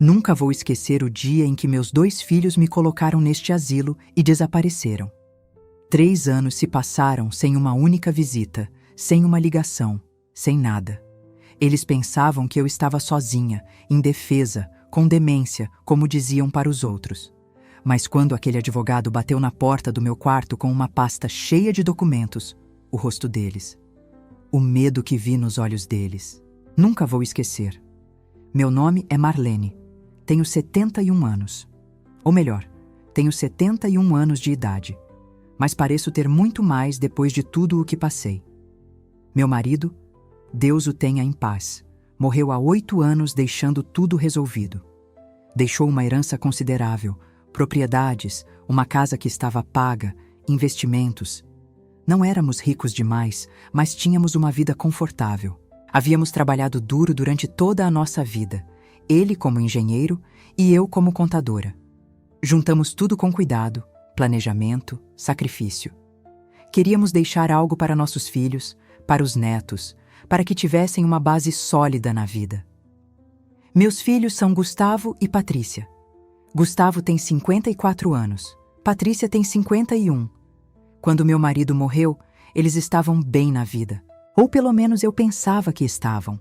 Nunca vou esquecer o dia em que meus 2 filhos me colocaram neste asilo e desapareceram. 3 anos se passaram sem uma única visita, sem uma ligação, sem nada. Eles pensavam que eu estava sozinha, indefesa, com demência, como diziam para os outros. Mas quando aquele advogado bateu na porta do meu quarto com uma pasta cheia de documentos, o rosto deles, o medo que vi nos olhos deles, nunca vou esquecer. Meu nome é Marlene. Tenho 71 anos. Ou melhor, tenho 71 anos de idade. Mas pareço ter muito mais depois de tudo o que passei. Meu marido, Deus o tenha em paz, morreu há 8 anos deixando tudo resolvido. Deixou uma herança considerável, propriedades, uma casa que estava paga, investimentos. Não éramos ricos demais, mas tínhamos uma vida confortável. Havíamos trabalhado duro durante toda a nossa vida, ele como engenheiro e eu como contadora. Juntamos tudo com cuidado, planejamento, sacrifício. Queríamos deixar algo para nossos filhos, para os netos, para que tivessem uma base sólida na vida. Meus filhos são Gustavo e Patrícia. Gustavo tem 54 anos, Patrícia tem 51. Quando meu marido morreu, eles estavam bem na vida. Ou pelo menos eu pensava que estavam.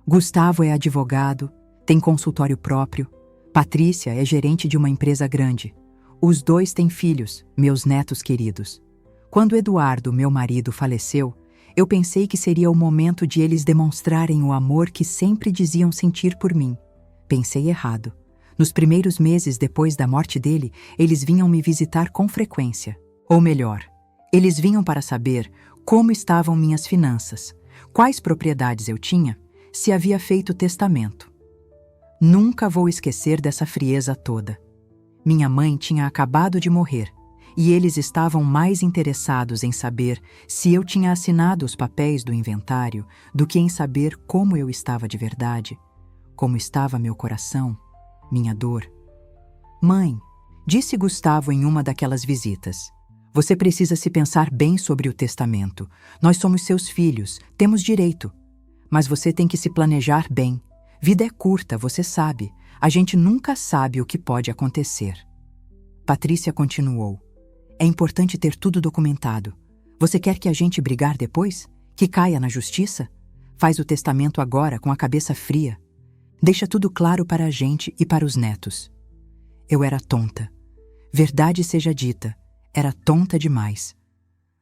Gustavo é advogado, tem consultório próprio. Patrícia é gerente de uma empresa grande. Os 2 têm filhos, meus netos queridos. Quando Eduardo, meu marido, faleceu, eu pensei que seria o momento de eles demonstrarem o amor que sempre diziam sentir por mim. Pensei errado. Nos primeiros meses depois da morte dele, eles vinham me visitar com frequência. Ou melhor, eles vinham para saber como estavam minhas finanças, quais propriedades eu tinha, se havia feito testamento. Nunca vou esquecer dessa frieza toda. Minha mãe tinha acabado de morrer, e eles estavam mais interessados em saber se eu tinha assinado os papéis do inventário do que em saber como eu estava de verdade, como estava meu coração, minha dor. Mãe, disse Gustavo em uma daquelas visitas, você precisa se pensar bem sobre o testamento. Nós somos seus filhos, temos direito. Mas você tem que se planejar bem. Vida é curta, você sabe. A gente nunca sabe o que pode acontecer. Patrícia continuou. É importante ter tudo documentado. Você quer que a gente brigar depois? Que caia na justiça? Faz o testamento agora com a cabeça fria. Deixa tudo claro para a gente e para os netos. Eu era tonta. Verdade seja dita, era tonta demais.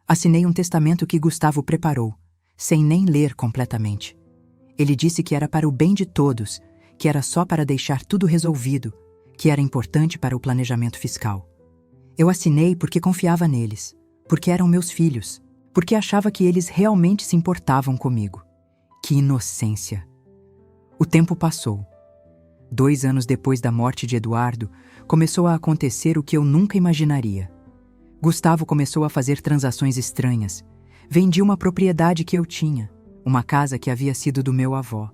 Assinei um testamento que Gustavo preparou, sem nem ler completamente. Ele disse que era para o bem de todos, que era só para deixar tudo resolvido, que era importante para o planejamento fiscal. Eu assinei porque confiava neles, porque eram meus filhos, porque achava que eles realmente se importavam comigo. Que inocência! O tempo passou. 2 anos depois da morte de Eduardo, começou a acontecer o que eu nunca imaginaria. Gustavo começou a fazer transações estranhas. Vendi uma propriedade que eu tinha, uma casa que havia sido do meu avô.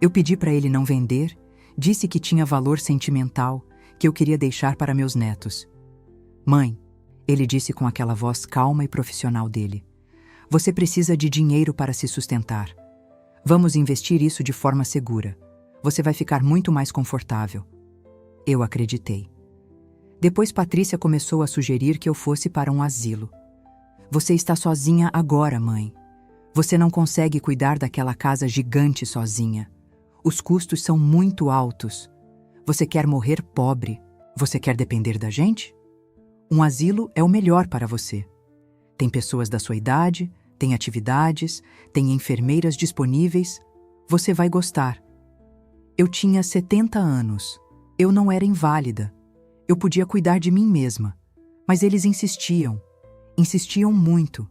Eu pedi para ele não vender, disse que tinha valor sentimental, que eu queria deixar para meus netos. Mãe, ele disse com aquela voz calma e profissional dele, você precisa de dinheiro para se sustentar. Vamos investir isso de forma segura. Você vai ficar muito mais confortável. Eu acreditei. Depois Patrícia começou a sugerir que eu fosse para um asilo. Você está sozinha agora, mãe. Você não consegue cuidar daquela casa gigante sozinha. Os custos são muito altos. Você quer morrer pobre? Você quer depender da gente? Um asilo é o melhor para você. Tem pessoas da sua idade, tem atividades, tem enfermeiras disponíveis. Você vai gostar. Eu tinha 70 anos. Eu não era inválida. Eu podia cuidar de mim mesma. Mas eles insistiam. Insistiam muito.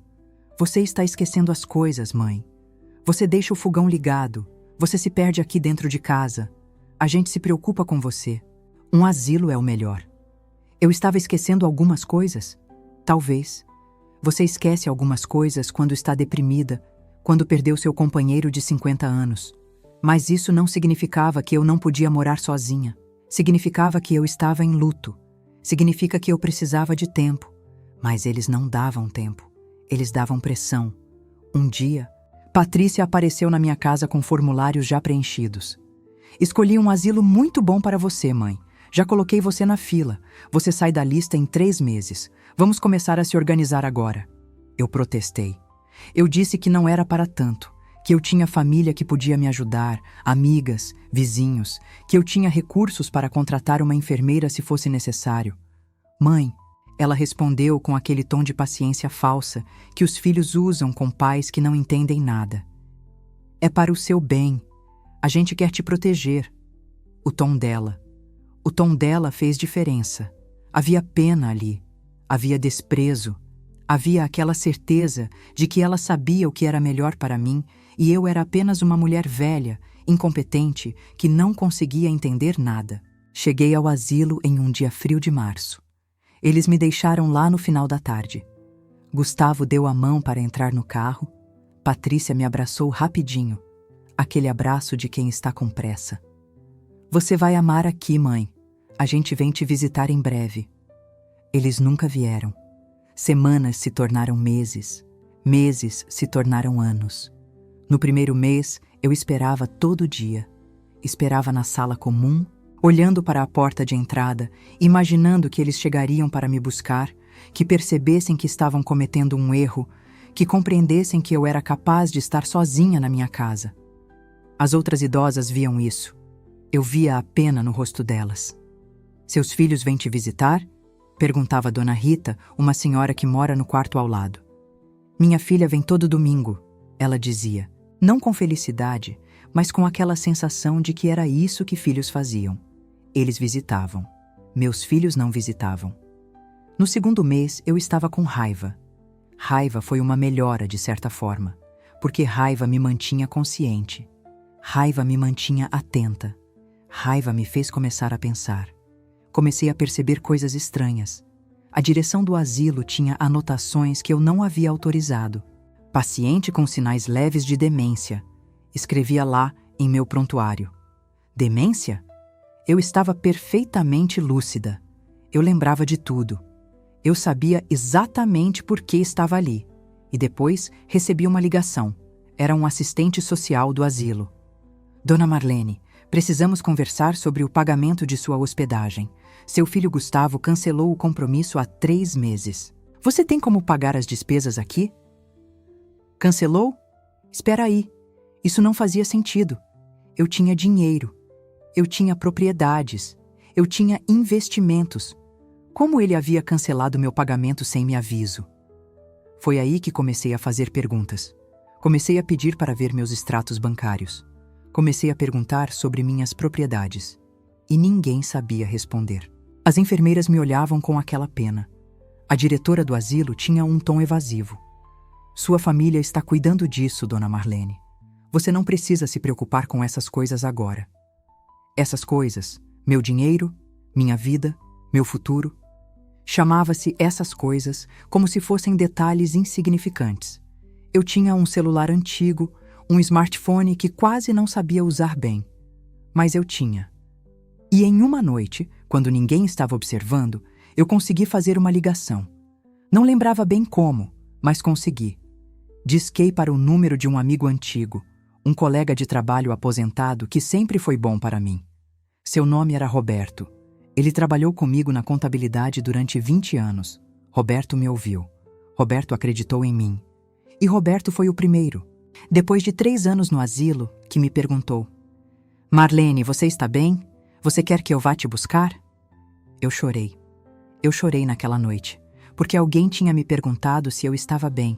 Você está esquecendo as coisas, mãe. Você deixa o fogão ligado. Você se perde aqui dentro de casa. A gente se preocupa com você. Um asilo é o melhor. Eu estava esquecendo algumas coisas? Talvez. Você esquece algumas coisas quando está deprimida, quando perdeu seu companheiro de 50 anos. Mas isso não significava que eu não podia morar sozinha. Significava que eu estava em luto. Significa que eu precisava de tempo. Mas eles não davam tempo. Eles davam pressão. Um dia, Patrícia apareceu na minha casa com formulários já preenchidos. Escolhi um asilo muito bom para você, mãe. Já coloquei você na fila. Você sai da lista em 3 meses. Vamos começar a se organizar agora. Eu protestei. Eu disse que não era para tanto, que eu tinha família que podia me ajudar, amigas, vizinhos, que eu tinha recursos para contratar uma enfermeira se fosse necessário. Mãe, ela respondeu com aquele tom de paciência falsa que os filhos usam com pais que não entendem nada. É para o seu bem. A gente quer te proteger. O tom dela fez diferença. Havia pena ali. Havia desprezo. Havia aquela certeza de que ela sabia o que era melhor para mim e eu era apenas uma mulher velha, incompetente, que não conseguia entender nada. Cheguei ao asilo em um dia frio de março. Eles me deixaram lá no final da tarde. Gustavo deu a mão para entrar no carro. Patrícia me abraçou rapidinho. Aquele abraço de quem está com pressa. Você vai amar aqui, mãe. A gente vem te visitar em breve. Eles nunca vieram. Semanas se tornaram meses. Meses se tornaram anos. No primeiro mês, eu esperava todo dia. Esperava na sala comum, olhando para a porta de entrada, imaginando que eles chegariam para me buscar, que percebessem que estavam cometendo um erro, que compreendessem que eu era capaz de estar sozinha na minha casa. As outras idosas viam isso. Eu via a pena no rosto delas. Seus filhos vêm te visitar? Perguntava Dona Rita, uma senhora que mora no quarto ao lado. Minha filha vem todo domingo, ela dizia, não com felicidade, mas com aquela sensação de que era isso que filhos faziam. Eles visitavam. Meus filhos não visitavam. No segundo mês, eu estava com raiva. Raiva foi uma melhora, de certa forma, porque raiva me mantinha consciente. Raiva me mantinha atenta. Raiva me fez começar a pensar. Comecei a perceber coisas estranhas. A direção do asilo tinha anotações que eu não havia autorizado. Paciente com sinais leves de demência. Escrevia lá em meu prontuário. Demência? Eu estava perfeitamente lúcida. Eu lembrava de tudo. Eu sabia exatamente por que estava ali. E depois recebi uma ligação. Era um assistente social do asilo. Dona Marlene, precisamos conversar sobre o pagamento de sua hospedagem. Seu filho Gustavo cancelou o compromisso há 3 meses. Você tem como pagar as despesas aqui? Cancelou? Espera aí. Isso não fazia sentido. Eu tinha dinheiro. Eu tinha propriedades. Eu tinha investimentos. Como ele havia cancelado meu pagamento sem me aviso? Foi aí que comecei a fazer perguntas. Comecei a pedir para ver meus extratos bancários. Comecei a perguntar sobre minhas propriedades. E ninguém sabia responder. As enfermeiras me olhavam com aquela pena. A diretora do asilo tinha um tom evasivo. Sua família está cuidando disso, Dona Marlene. Você não precisa se preocupar com essas coisas agora. Essas coisas, meu dinheiro, minha vida, meu futuro, chamava-se essas coisas como se fossem detalhes insignificantes. Eu tinha um celular antigo, um smartphone que quase não sabia usar bem. Mas eu tinha. E em uma noite, quando ninguém estava observando, eu consegui fazer uma ligação. Não lembrava bem como, mas consegui. Disquei para o número de um amigo antigo, um colega de trabalho aposentado que sempre foi bom para mim. Seu nome era Roberto. Ele trabalhou comigo na contabilidade durante 20 anos. Roberto me ouviu. Roberto acreditou em mim. E Roberto foi o primeiro, depois de 3 anos no asilo, que me perguntou: Marlene, você está bem? Você quer que eu vá te buscar? Eu chorei. Eu chorei naquela noite, porque alguém tinha me perguntado se eu estava bem.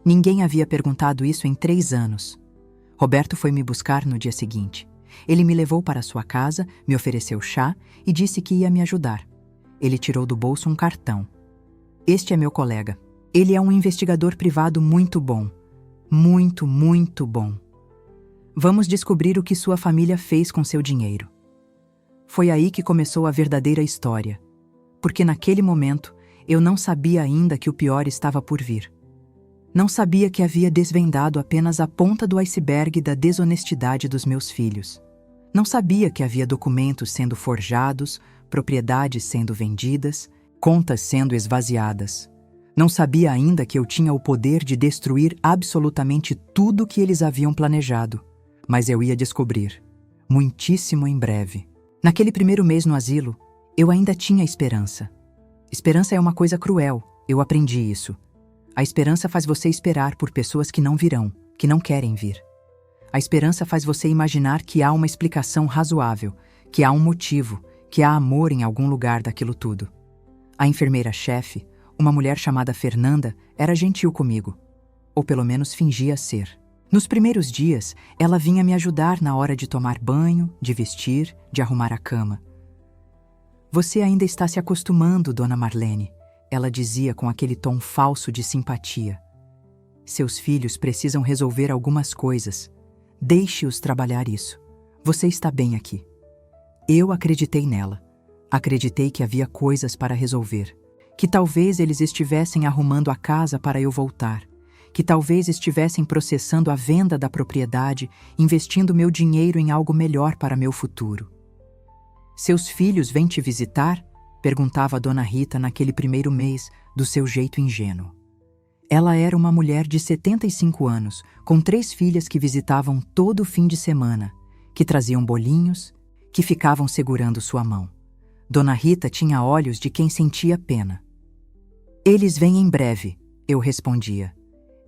Ninguém havia perguntado isso em 3 anos. Roberto foi me buscar no dia seguinte. Ele me levou para sua casa, me ofereceu chá e disse que ia me ajudar. Ele tirou do bolso um cartão. Este é meu colega. Ele é um investigador privado muito bom. Muito, muito bom. Vamos descobrir o que sua família fez com seu dinheiro. Foi aí que começou a verdadeira história. Porque naquele momento, eu não sabia ainda que o pior estava por vir. Não sabia que havia desvendado apenas a ponta do iceberg da desonestidade dos meus filhos. Não sabia que havia documentos sendo forjados, propriedades sendo vendidas, contas sendo esvaziadas. Não sabia ainda que eu tinha o poder de destruir absolutamente tudo que eles haviam planejado. Mas eu ia descobrir. muitíssimo em breve. Naquele primeiro mês no asilo, eu ainda tinha esperança. Esperança é uma coisa cruel, eu aprendi isso. A esperança faz você esperar por pessoas que não virão, que não querem vir. A esperança faz você imaginar que há uma explicação razoável, que há um motivo, que há amor em algum lugar daquilo tudo. A enfermeira-chefe, uma mulher chamada Fernanda, era gentil comigo. Ou pelo menos fingia ser. Nos primeiros dias, ela vinha me ajudar na hora de tomar banho, de vestir, de arrumar a cama. Você ainda está se acostumando, dona Marlene, ela dizia com aquele tom falso de simpatia. Seus filhos precisam resolver algumas coisas. Deixe-os trabalhar isso. Você está bem aqui. Eu acreditei nela. Acreditei que havia coisas para resolver. Que talvez eles estivessem arrumando a casa para eu voltar. Que talvez estivessem processando a venda da propriedade, investindo meu dinheiro em algo melhor para meu futuro. Seus filhos vêm te visitar? Perguntava a dona Rita naquele primeiro mês, do seu jeito ingênuo. Ela era uma mulher de 75 anos, com 3 filhas que visitavam todo fim de semana, que traziam bolinhos, que ficavam segurando sua mão. Dona Rita tinha olhos de quem sentia pena. Eles vêm em breve, eu respondia.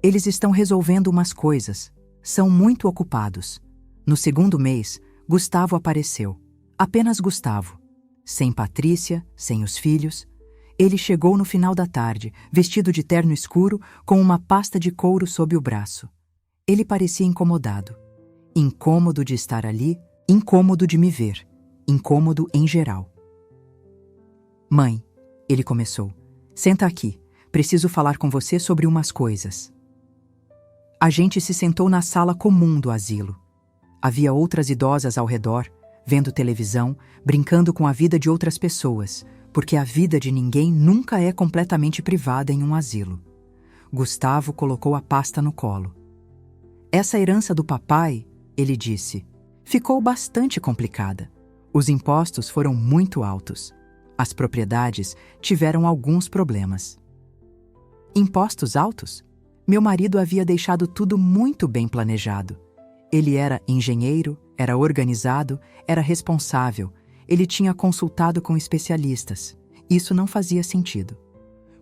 Eles estão resolvendo umas coisas. São muito ocupados. No segundo mês, Gustavo apareceu. Apenas Gustavo. Sem Patrícia, sem os filhos. Ele chegou no final da tarde, vestido de terno escuro, com uma pasta de couro sob o braço. Ele parecia incomodado. Incômodo de estar ali, incômodo de me ver. Incômodo em geral. Mãe, ele começou. Senta aqui. Preciso falar com você sobre umas coisas. A gente se sentou na sala comum do asilo. Havia outras idosas ao redor, vendo televisão, brincando com a vida de outras pessoas, porque a vida de ninguém nunca é completamente privada em um asilo. Gustavo colocou a pasta no colo. Essa herança do papai, ele disse, ficou bastante complicada. Os impostos foram muito altos. As propriedades tiveram alguns problemas. Impostos altos? Meu marido havia deixado tudo muito bem planejado. Ele era engenheiro, era organizado, era responsável. Ele tinha consultado com especialistas. Isso não fazia sentido.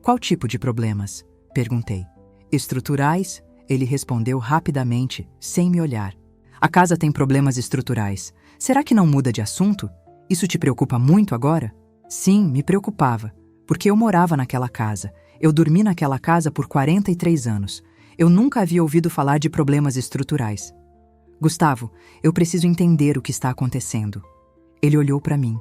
Qual tipo de problemas? Perguntei. Estruturais? Ele respondeu rapidamente, sem me olhar. A casa tem problemas estruturais. Será que não muda de assunto? Isso te preocupa muito agora? Sim, me preocupava, porque eu morava naquela casa. Eu dormi naquela casa por 43 anos. Eu nunca havia ouvido falar de problemas estruturais. Gustavo, eu preciso entender o que está acontecendo. Ele olhou para mim.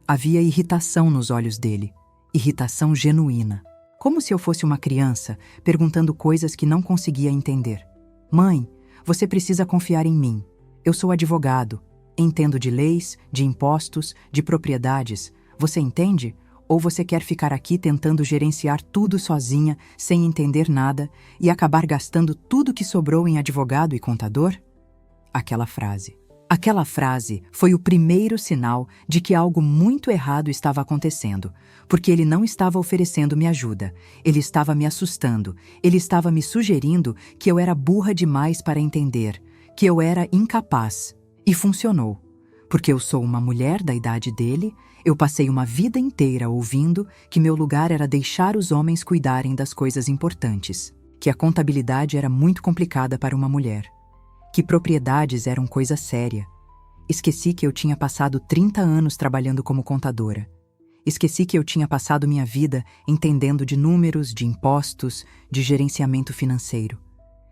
Havia irritação nos olhos dele. Irritação genuína. Como se eu fosse uma criança, perguntando coisas que não conseguia entender. Mãe, você precisa confiar em mim. Eu sou advogado. Entendo de leis, de impostos, de propriedades. Você entende? Ou você quer ficar aqui tentando gerenciar tudo sozinha, sem entender nada, e acabar gastando tudo que sobrou em advogado e contador? Aquela frase foi o primeiro sinal de que algo muito errado estava acontecendo, porque ele não estava oferecendo-me ajuda, ele estava me assustando, ele estava me sugerindo que eu era burra demais para entender, que eu era incapaz. E funcionou. Porque eu sou uma mulher da idade dele, eu passei uma vida inteira ouvindo que meu lugar era deixar os homens cuidarem das coisas importantes, que a contabilidade era muito complicada para uma mulher, que propriedades eram coisa séria. Esqueci que eu tinha passado 30 anos trabalhando como contadora. Esqueci que eu tinha passado minha vida entendendo de números, de impostos, de gerenciamento financeiro.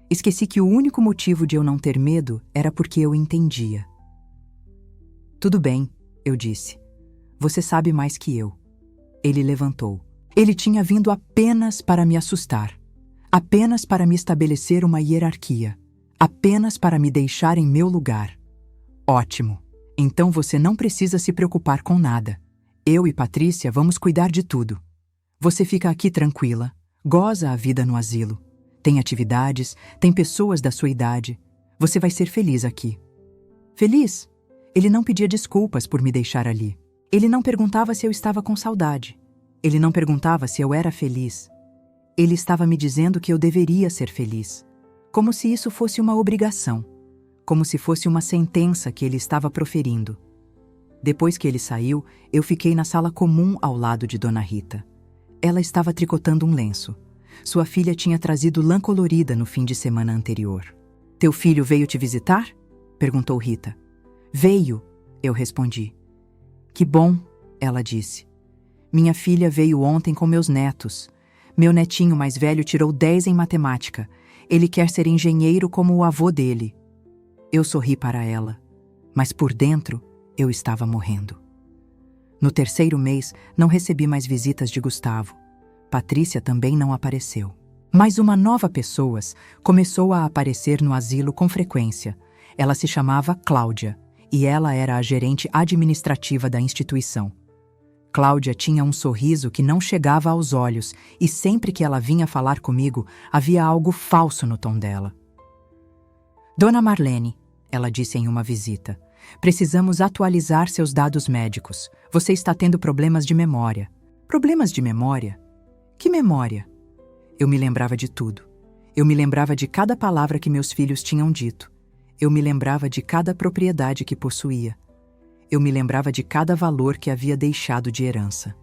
Esqueci que o único motivo de eu não ter medo era porque eu entendia. Tudo bem, eu disse. Você sabe mais que eu. Ele levantou. Ele tinha vindo apenas para me assustar. Apenas para me estabelecer uma hierarquia. Apenas para me deixar em meu lugar. Ótimo. Então você não precisa se preocupar com nada. Eu e Patrícia vamos cuidar de tudo. Você fica aqui tranquila. Goza a vida no asilo. Tem atividades, tem pessoas da sua idade. Você vai ser feliz aqui. Feliz? Ele não pedia desculpas por me deixar ali. Ele não perguntava se eu estava com saudade. Ele não perguntava se eu era feliz. Ele estava me dizendo que eu deveria ser feliz. Como se isso fosse uma obrigação. como se fosse uma sentença que ele estava proferindo. Depois que ele saiu, eu fiquei na sala comum ao lado de Dona Rita. Ela estava tricotando um lenço. Sua filha tinha trazido lã colorida no fim de semana anterior. "Teu filho veio te visitar?" perguntou Rita. "Veio", eu respondi. "Que bom", ela disse. "Minha filha veio ontem com meus netos. Meu netinho mais velho tirou 10 em matemática. Ele quer ser engenheiro como o avô dele." Eu sorri para ela, mas por dentro eu estava morrendo. No terceiro mês, não recebi mais visitas de Gustavo. Patrícia também não apareceu. Mas uma nova pessoa começou a aparecer no asilo com frequência. Ela se chamava Cláudia, e ela era a gerente administrativa da instituição. Cláudia tinha um sorriso que não chegava aos olhos, e sempre que ela vinha falar comigo, havia algo falso no tom dela. "Dona Marlene", ela disse em uma visita, "precisamos atualizar seus dados médicos. Você está tendo problemas de memória." "Problemas de memória? Que memória?" Eu me lembrava de tudo. Eu me lembrava de cada palavra que meus filhos tinham dito. Eu me lembrava de cada propriedade que possuía. Eu me lembrava de cada valor que havia deixado de herança.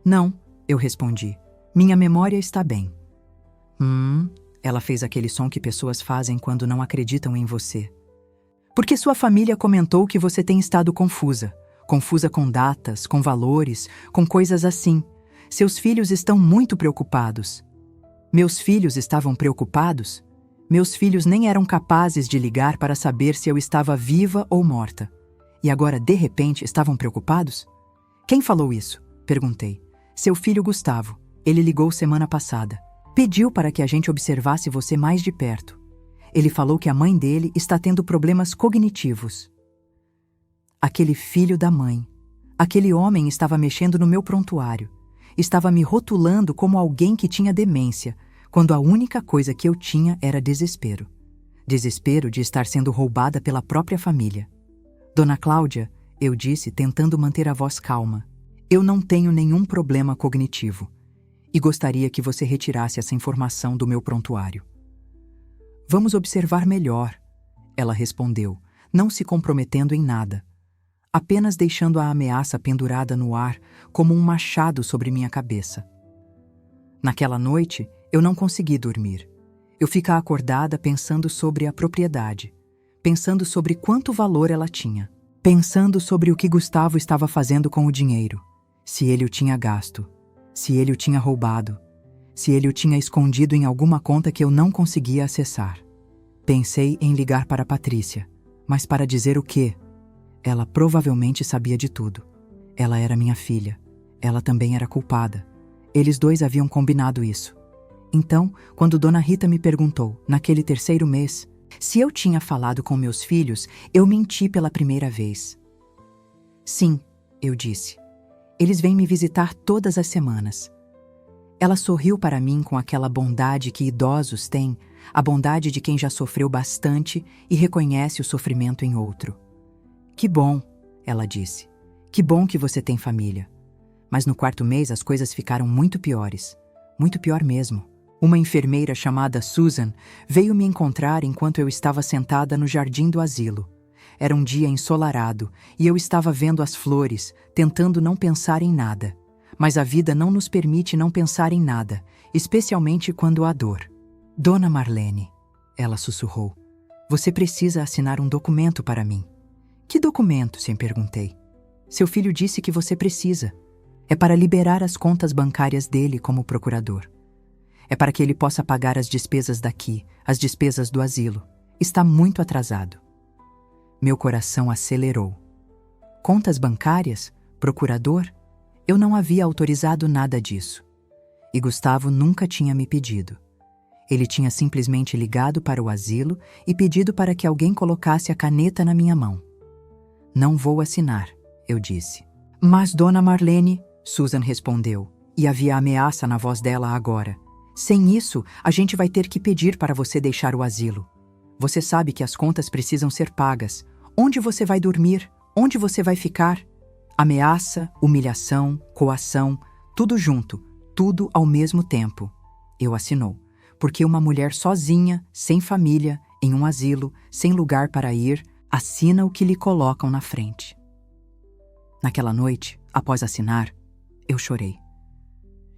"Não", eu respondi. "Minha memória está bem." Ela fez aquele som que pessoas fazem quando não acreditam em você. "Porque sua família comentou que você tem estado confusa. Confusa com datas, com valores, com coisas assim. Seus filhos estão muito preocupados." Meus filhos estavam preocupados? Meus filhos nem eram capazes de ligar para saber se eu estava viva ou morta. E agora, de repente, estavam preocupados? "Quem falou isso?" perguntei. "Seu filho Gustavo. Ele ligou semana passada. Pediu para que a gente observasse você mais de perto. Ele falou que a mãe dele está tendo problemas cognitivos." Aquele filho da mãe. Aquele homem estava mexendo no meu prontuário. Estava me rotulando como alguém que tinha demência, quando a única coisa que eu tinha era desespero. Desespero de estar sendo roubada pela própria família. "Dona Cláudia", eu disse, tentando manter a voz calma, "eu não tenho nenhum problema cognitivo. E gostaria que você retirasse essa informação do meu prontuário." "Vamos observar melhor", ela respondeu, não se comprometendo em nada, apenas deixando a ameaça pendurada no ar como um machado sobre minha cabeça. Naquela noite, eu não consegui dormir. Eu ficava acordada pensando sobre a propriedade, pensando sobre quanto valor ela tinha, pensando sobre o que Gustavo estava fazendo com o dinheiro, se ele o tinha gasto, se ele o tinha roubado, se ele o tinha escondido em alguma conta que eu não conseguia acessar. Pensei em ligar para Patrícia, mas para dizer o quê? Ela provavelmente sabia de tudo. Ela era minha filha. Ela também era culpada. Eles dois haviam combinado isso. Então, quando Dona Rita me perguntou, naquele terceiro mês, se eu tinha falado com meus filhos, eu menti pela primeira vez. "Sim", eu disse. "Eles vêm me visitar todas as semanas." Ela sorriu para mim com aquela bondade que idosos têm, a bondade de quem já sofreu bastante e reconhece o sofrimento em outro. "Que bom", ela disse. "Que bom que você tem família." Mas no quarto mês as coisas ficaram muito piores. Muito pior mesmo. Uma enfermeira chamada Susan veio me encontrar enquanto eu estava sentada no jardim do asilo. Era um dia ensolarado e eu estava vendo as flores, tentando não pensar em nada. Mas a vida não nos permite não pensar em nada, especialmente quando há dor. "Dona Marlene", ela sussurrou, "você precisa assinar um documento para mim." "Que documento?", se perguntei. "Seu filho disse que você precisa. É para liberar as contas bancárias dele como procurador. É para que ele possa pagar as despesas daqui, as despesas do asilo. Está muito atrasado." Meu coração acelerou. Contas bancárias? Procurador? Eu não havia autorizado nada disso. E Gustavo nunca tinha me pedido. Ele tinha simplesmente ligado para o asilo e pedido para que alguém colocasse a caneta na minha mão. "Não vou assinar", eu disse. "Mas, Dona Marlene", Susan respondeu, e havia ameaça na voz dela agora. "Sem isso, a gente vai ter que pedir para você deixar o asilo. Você sabe que as contas precisam ser pagas. Onde você vai dormir? Onde você vai ficar?" Ameaça, humilhação, coação, tudo junto, tudo ao mesmo tempo. Eu assinou, porque uma mulher sozinha, sem família, em um asilo, sem lugar para ir, assina o que lhe colocam na frente. Naquela noite, após assinar, eu chorei.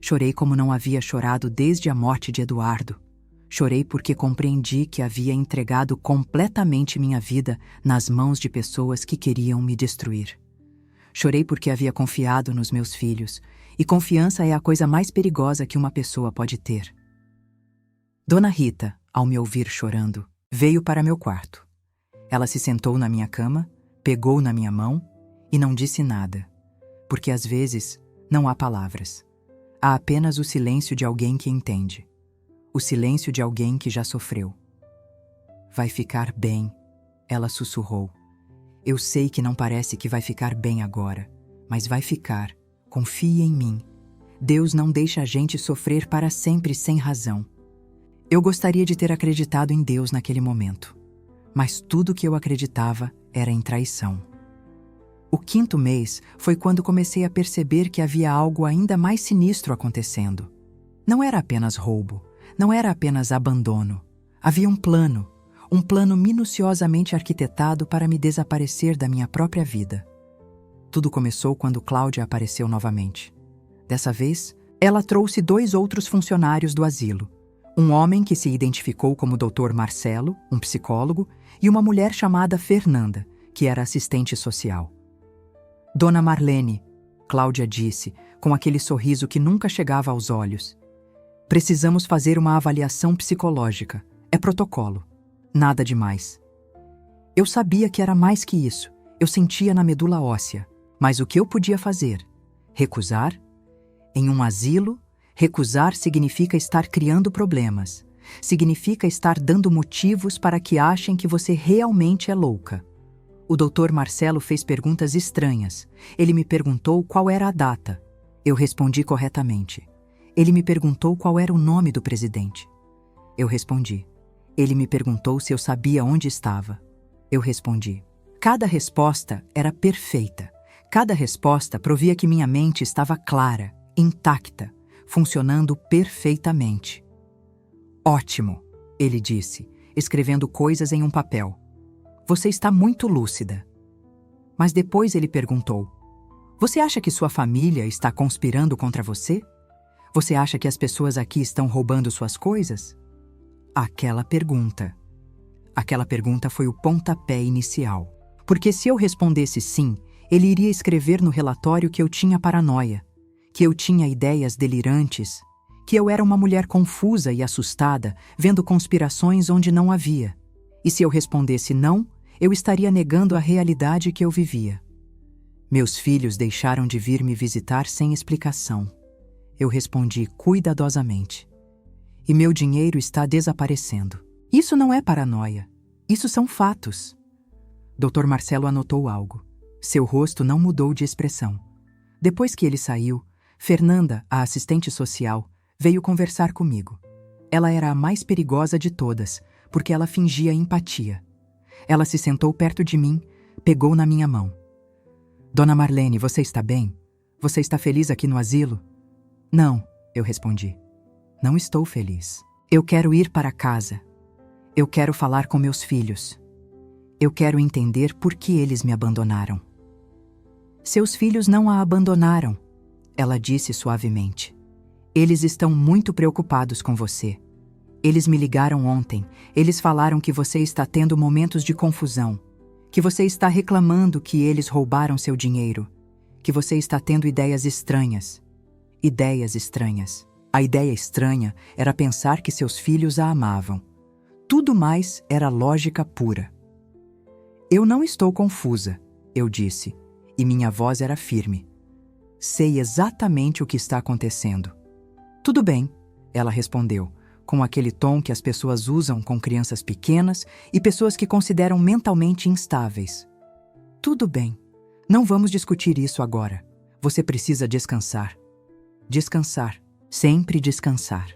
Chorei como não havia chorado desde a morte de Eduardo. Chorei porque compreendi que havia entregado completamente minha vida nas mãos de pessoas que queriam me destruir. Chorei porque havia confiado nos meus filhos, e confiança é a coisa mais perigosa que uma pessoa pode ter. Dona Rita, ao me ouvir chorando, veio para meu quarto. Ela se sentou na minha cama, pegou na minha mão e não disse nada, porque às vezes não há palavras. Há apenas o silêncio de alguém que entende. O silêncio de alguém que já sofreu. Vai ficar bem, ela sussurrou. Eu sei que não parece que vai ficar bem agora, mas vai ficar. Confie em mim. Deus não deixa a gente sofrer para sempre sem razão. Eu gostaria de ter acreditado em Deus naquele momento, mas tudo que eu acreditava era em traição. O 5º mês foi quando comecei a perceber que havia algo ainda mais sinistro acontecendo. Não era apenas roubo. Não era apenas abandono. Havia um plano minuciosamente arquitetado para me desaparecer da minha própria vida. Tudo começou quando Cláudia apareceu novamente. Dessa vez, ela trouxe 2 outros funcionários do asilo. Um homem que se identificou como Dr. Marcelo, um psicólogo, e uma mulher chamada Fernanda, que era assistente social. Dona Marlene, Cláudia disse, com aquele sorriso que nunca chegava aos olhos. Precisamos fazer uma avaliação psicológica. É protocolo. Nada demais. Eu sabia que era mais que isso. Eu sentia na medula óssea. Mas o que eu podia fazer? Recusar? Em um asilo, recusar significa estar criando problemas. Significa estar dando motivos para que achem que você realmente é louca. O Dr. Marcelo fez perguntas estranhas. Ele me perguntou qual era a data. Eu respondi corretamente. Ele me perguntou qual era o nome do presidente. Eu respondi. Ele me perguntou se eu sabia onde estava. Eu respondi. Cada resposta era perfeita. Cada resposta provia que minha mente estava clara, intacta, funcionando perfeitamente. Ótimo, ele disse, escrevendo coisas em um papel. Você está muito lúcida. Mas depois ele perguntou. Você acha que sua família está conspirando contra você? Você acha que as pessoas aqui estão roubando suas coisas? Aquela pergunta foi o pontapé inicial. Porque se eu respondesse sim, ele iria escrever no relatório que eu tinha paranoia, que eu tinha ideias delirantes, que eu era uma mulher confusa e assustada, vendo conspirações onde não havia. E se eu respondesse não, eu estaria negando a realidade que eu vivia. Meus filhos deixaram de vir me visitar sem explicação. Eu respondi cuidadosamente. E meu dinheiro está desaparecendo. Isso não é paranoia. Isso são fatos. Dr. Marcelo anotou algo. Seu rosto não mudou de expressão. Depois que ele saiu, Fernanda, a assistente social, veio conversar comigo. Ela era a mais perigosa de todas, porque ela fingia empatia. Ela se sentou perto de mim, pegou na minha mão. Dona Marlene, você está bem? Você está feliz aqui no asilo? Não, eu respondi. Não estou feliz. Eu quero ir para casa. Eu quero falar com meus filhos. Eu quero entender por que eles me abandonaram. Seus filhos não a abandonaram, ela disse suavemente. Eles estão muito preocupados com você. Eles me ligaram ontem. Eles falaram que você está tendo momentos de confusão, que você está reclamando que eles roubaram seu dinheiro, que você está tendo ideias estranhas. Ideias estranhas. A ideia estranha era pensar que seus filhos a amavam. Tudo mais era lógica pura. Eu não estou confusa, eu disse, e minha voz era firme. Sei exatamente o que está acontecendo. Tudo bem, ela respondeu, com aquele tom que as pessoas usam com crianças pequenas e pessoas que consideram mentalmente instáveis. Tudo bem. Não vamos discutir isso agora. Você precisa descansar. Descansar. Sempre descansar.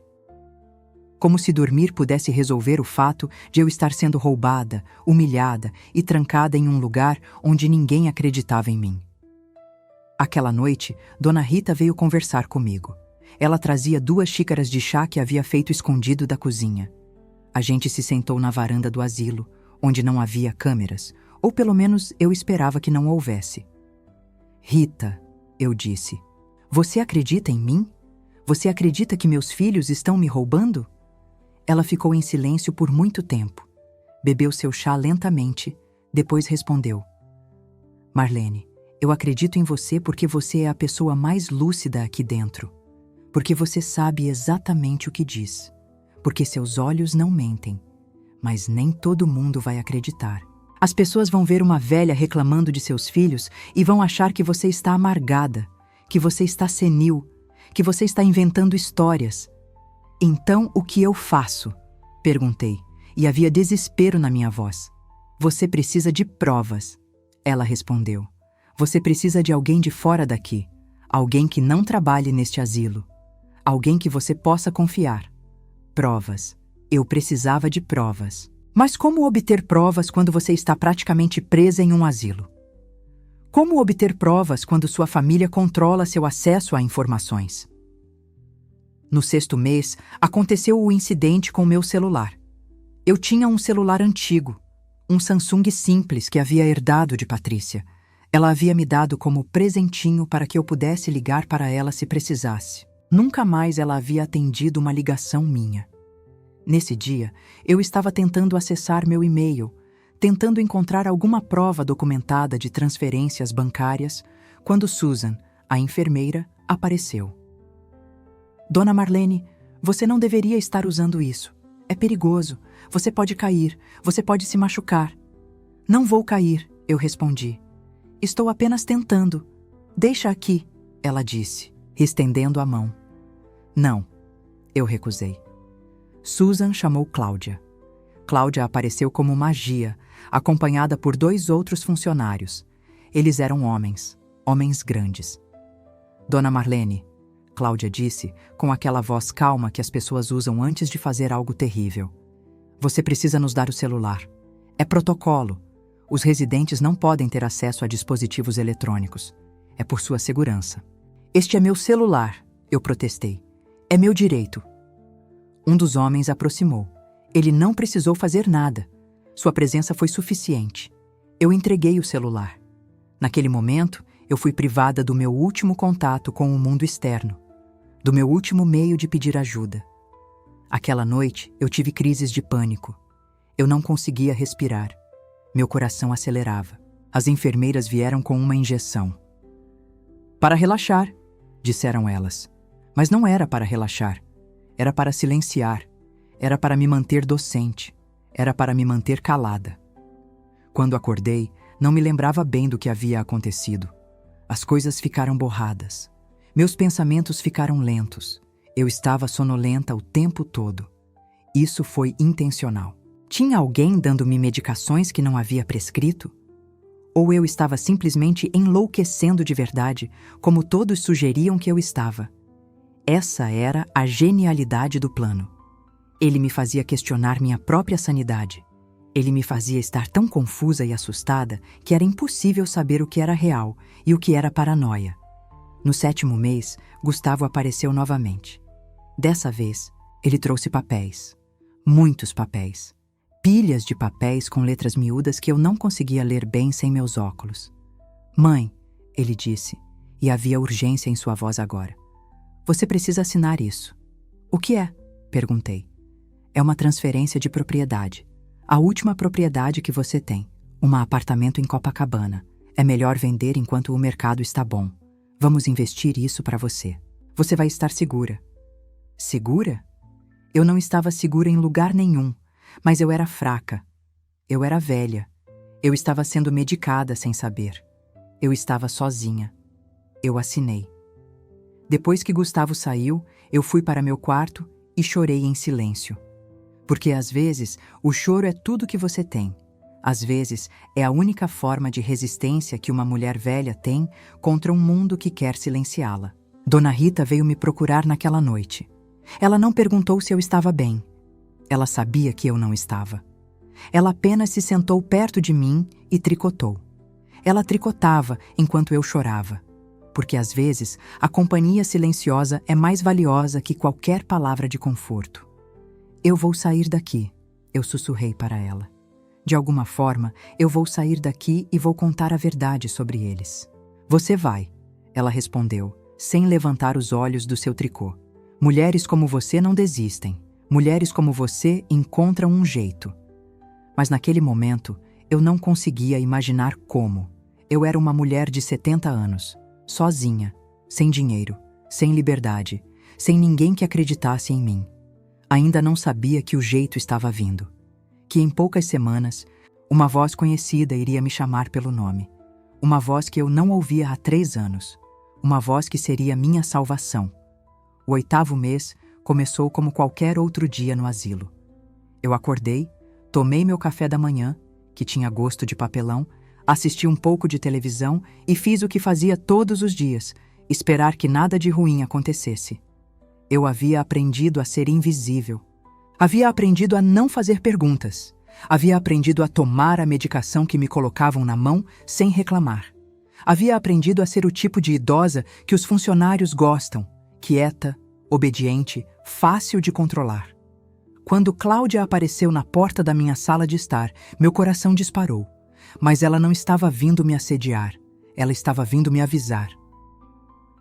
Como se dormir pudesse resolver o fato de eu estar sendo roubada, humilhada e trancada em um lugar onde ninguém acreditava em mim. Aquela noite, Dona Rita veio conversar comigo. Ela trazia 2 xícaras de chá que havia feito escondido da cozinha. A gente se sentou na varanda do asilo, onde não havia câmeras, ou pelo menos eu esperava que não houvesse. Rita, eu disse, você acredita em mim? Você acredita que meus filhos estão me roubando? Ela ficou em silêncio por muito tempo. Bebeu seu chá lentamente, depois respondeu. Marlene, eu acredito em você porque você é a pessoa mais lúcida aqui dentro. Porque você sabe exatamente o que diz. Porque seus olhos não mentem. Mas nem todo mundo vai acreditar. As pessoas vão ver uma velha reclamando de seus filhos e vão achar que você está amargada, que você está senil, que você está inventando histórias. Então, o que eu faço? Perguntei, e havia desespero na minha voz. Você precisa de provas. Ela respondeu. Você precisa de alguém de fora daqui. Alguém que não trabalhe neste asilo. Alguém que você possa confiar. Provas. Eu precisava de provas. Mas como obter provas quando você está praticamente presa em um asilo? Como obter provas quando sua família controla seu acesso a informações? No 6º mês, aconteceu o incidente com meu celular. Eu tinha um celular antigo, um Samsung simples que havia herdado de Patrícia. Ela havia me dado como presentinho para que eu pudesse ligar para ela se precisasse. Nunca mais ela havia atendido uma ligação minha. Nesse dia, eu estava tentando acessar meu e-mail, tentando encontrar alguma prova documentada de transferências bancárias, quando Susan, a enfermeira, apareceu. Dona Marlene, você não deveria estar usando isso. É perigoso. Você pode cair. Você pode se machucar. Não vou cair, eu respondi. Estou apenas tentando. Deixa aqui, ela disse, estendendo a mão. Não, eu recusei. Susan chamou Cláudia. Cláudia apareceu como magia, acompanhada por 2 outros funcionários. Eles eram homens grandes. Dona Marlene, Cláudia disse, com aquela voz calma que as pessoas usam antes de fazer algo terrível. Você precisa nos dar o celular. É protocolo. Os residentes não podem ter acesso a dispositivos eletrônicos. É por sua segurança. Este é meu celular, eu protestei. É meu direito. Um dos homens aproximou. Ele não precisou fazer nada. Sua presença foi suficiente. Eu entreguei o celular. Naquele momento, eu fui privada do meu último contato com o mundo externo, do meu último meio de pedir ajuda. Aquela noite, eu tive crises de pânico. Eu não conseguia respirar. Meu coração acelerava. As enfermeiras vieram com uma injeção. Para relaxar, disseram elas. Mas não era para relaxar. Era para silenciar. Era para me manter docente. Era para me manter calada. Quando acordei, não me lembrava bem do que havia acontecido. As coisas ficaram borradas. Meus pensamentos ficaram lentos. Eu estava sonolenta o tempo todo. Isso foi intencional. Tinha alguém dando-me medicações que não havia prescrito? Ou eu estava simplesmente enlouquecendo de verdade, como todos sugeriam que eu estava? Essa era a genialidade do plano. Ele me fazia questionar minha própria sanidade. Ele me fazia estar tão confusa e assustada que era impossível saber o que era real e o que era paranoia. No 7º mês, Gustavo apareceu novamente. Dessa vez, ele trouxe papéis. Muitos papéis. Pilhas de papéis com letras miúdas que eu não conseguia ler bem sem meus óculos. Mãe, ele disse, e havia urgência em sua voz agora. Você precisa assinar isso. O que é? Perguntei. É uma transferência de propriedade. A última propriedade que você tem. Um apartamento em Copacabana. É melhor vender enquanto o mercado está bom. Vamos investir isso para você. Você vai estar segura. Segura? Eu não estava segura em lugar nenhum, mas eu era fraca. Eu era velha. Eu estava sendo medicada sem saber. Eu estava sozinha. Eu assinei. Depois que Gustavo saiu, eu fui para meu quarto e chorei em silêncio. Porque às vezes o choro é tudo que você tem. Às vezes é a única forma de resistência que uma mulher velha tem contra um mundo que quer silenciá-la. Dona Rita veio me procurar naquela noite. Ela não perguntou se eu estava bem. Ela sabia que eu não estava. Ela apenas se sentou perto de mim e tricotou. Ela tricotava enquanto eu chorava. Porque às vezes a companhia silenciosa é mais valiosa que qualquer palavra de conforto. Eu vou sair daqui, Eu sussurrei para ela. De alguma forma, eu vou sair daqui e vou contar a verdade sobre eles. Você vai, ela respondeu, sem levantar os olhos do seu tricô. Mulheres como você não desistem. Mulheres como você encontram um jeito. Mas naquele momento, eu não conseguia imaginar como. Eu era uma mulher de 70 anos, sozinha, sem dinheiro, sem liberdade, sem ninguém que acreditasse em mim. Ainda não sabia que o jeito estava vindo. Que em poucas semanas, uma voz conhecida iria me chamar pelo nome. Uma voz que eu não ouvia há 3 anos. Uma voz que seria minha salvação. O 8º mês começou como qualquer outro dia no asilo. Eu acordei, tomei meu café da manhã, que tinha gosto de papelão, assisti um pouco de televisão e fiz o que fazia todos os dias, esperar que nada de ruim acontecesse. Eu havia aprendido a ser invisível. Havia aprendido a não fazer perguntas. Havia aprendido a tomar a medicação que me colocavam na mão sem reclamar. Havia aprendido a ser o tipo de idosa que os funcionários gostam, quieta, obediente, fácil de controlar. Quando Cláudia apareceu na porta da minha sala de estar, meu coração disparou. Mas ela não estava vindo me assediar. Ela estava vindo me avisar.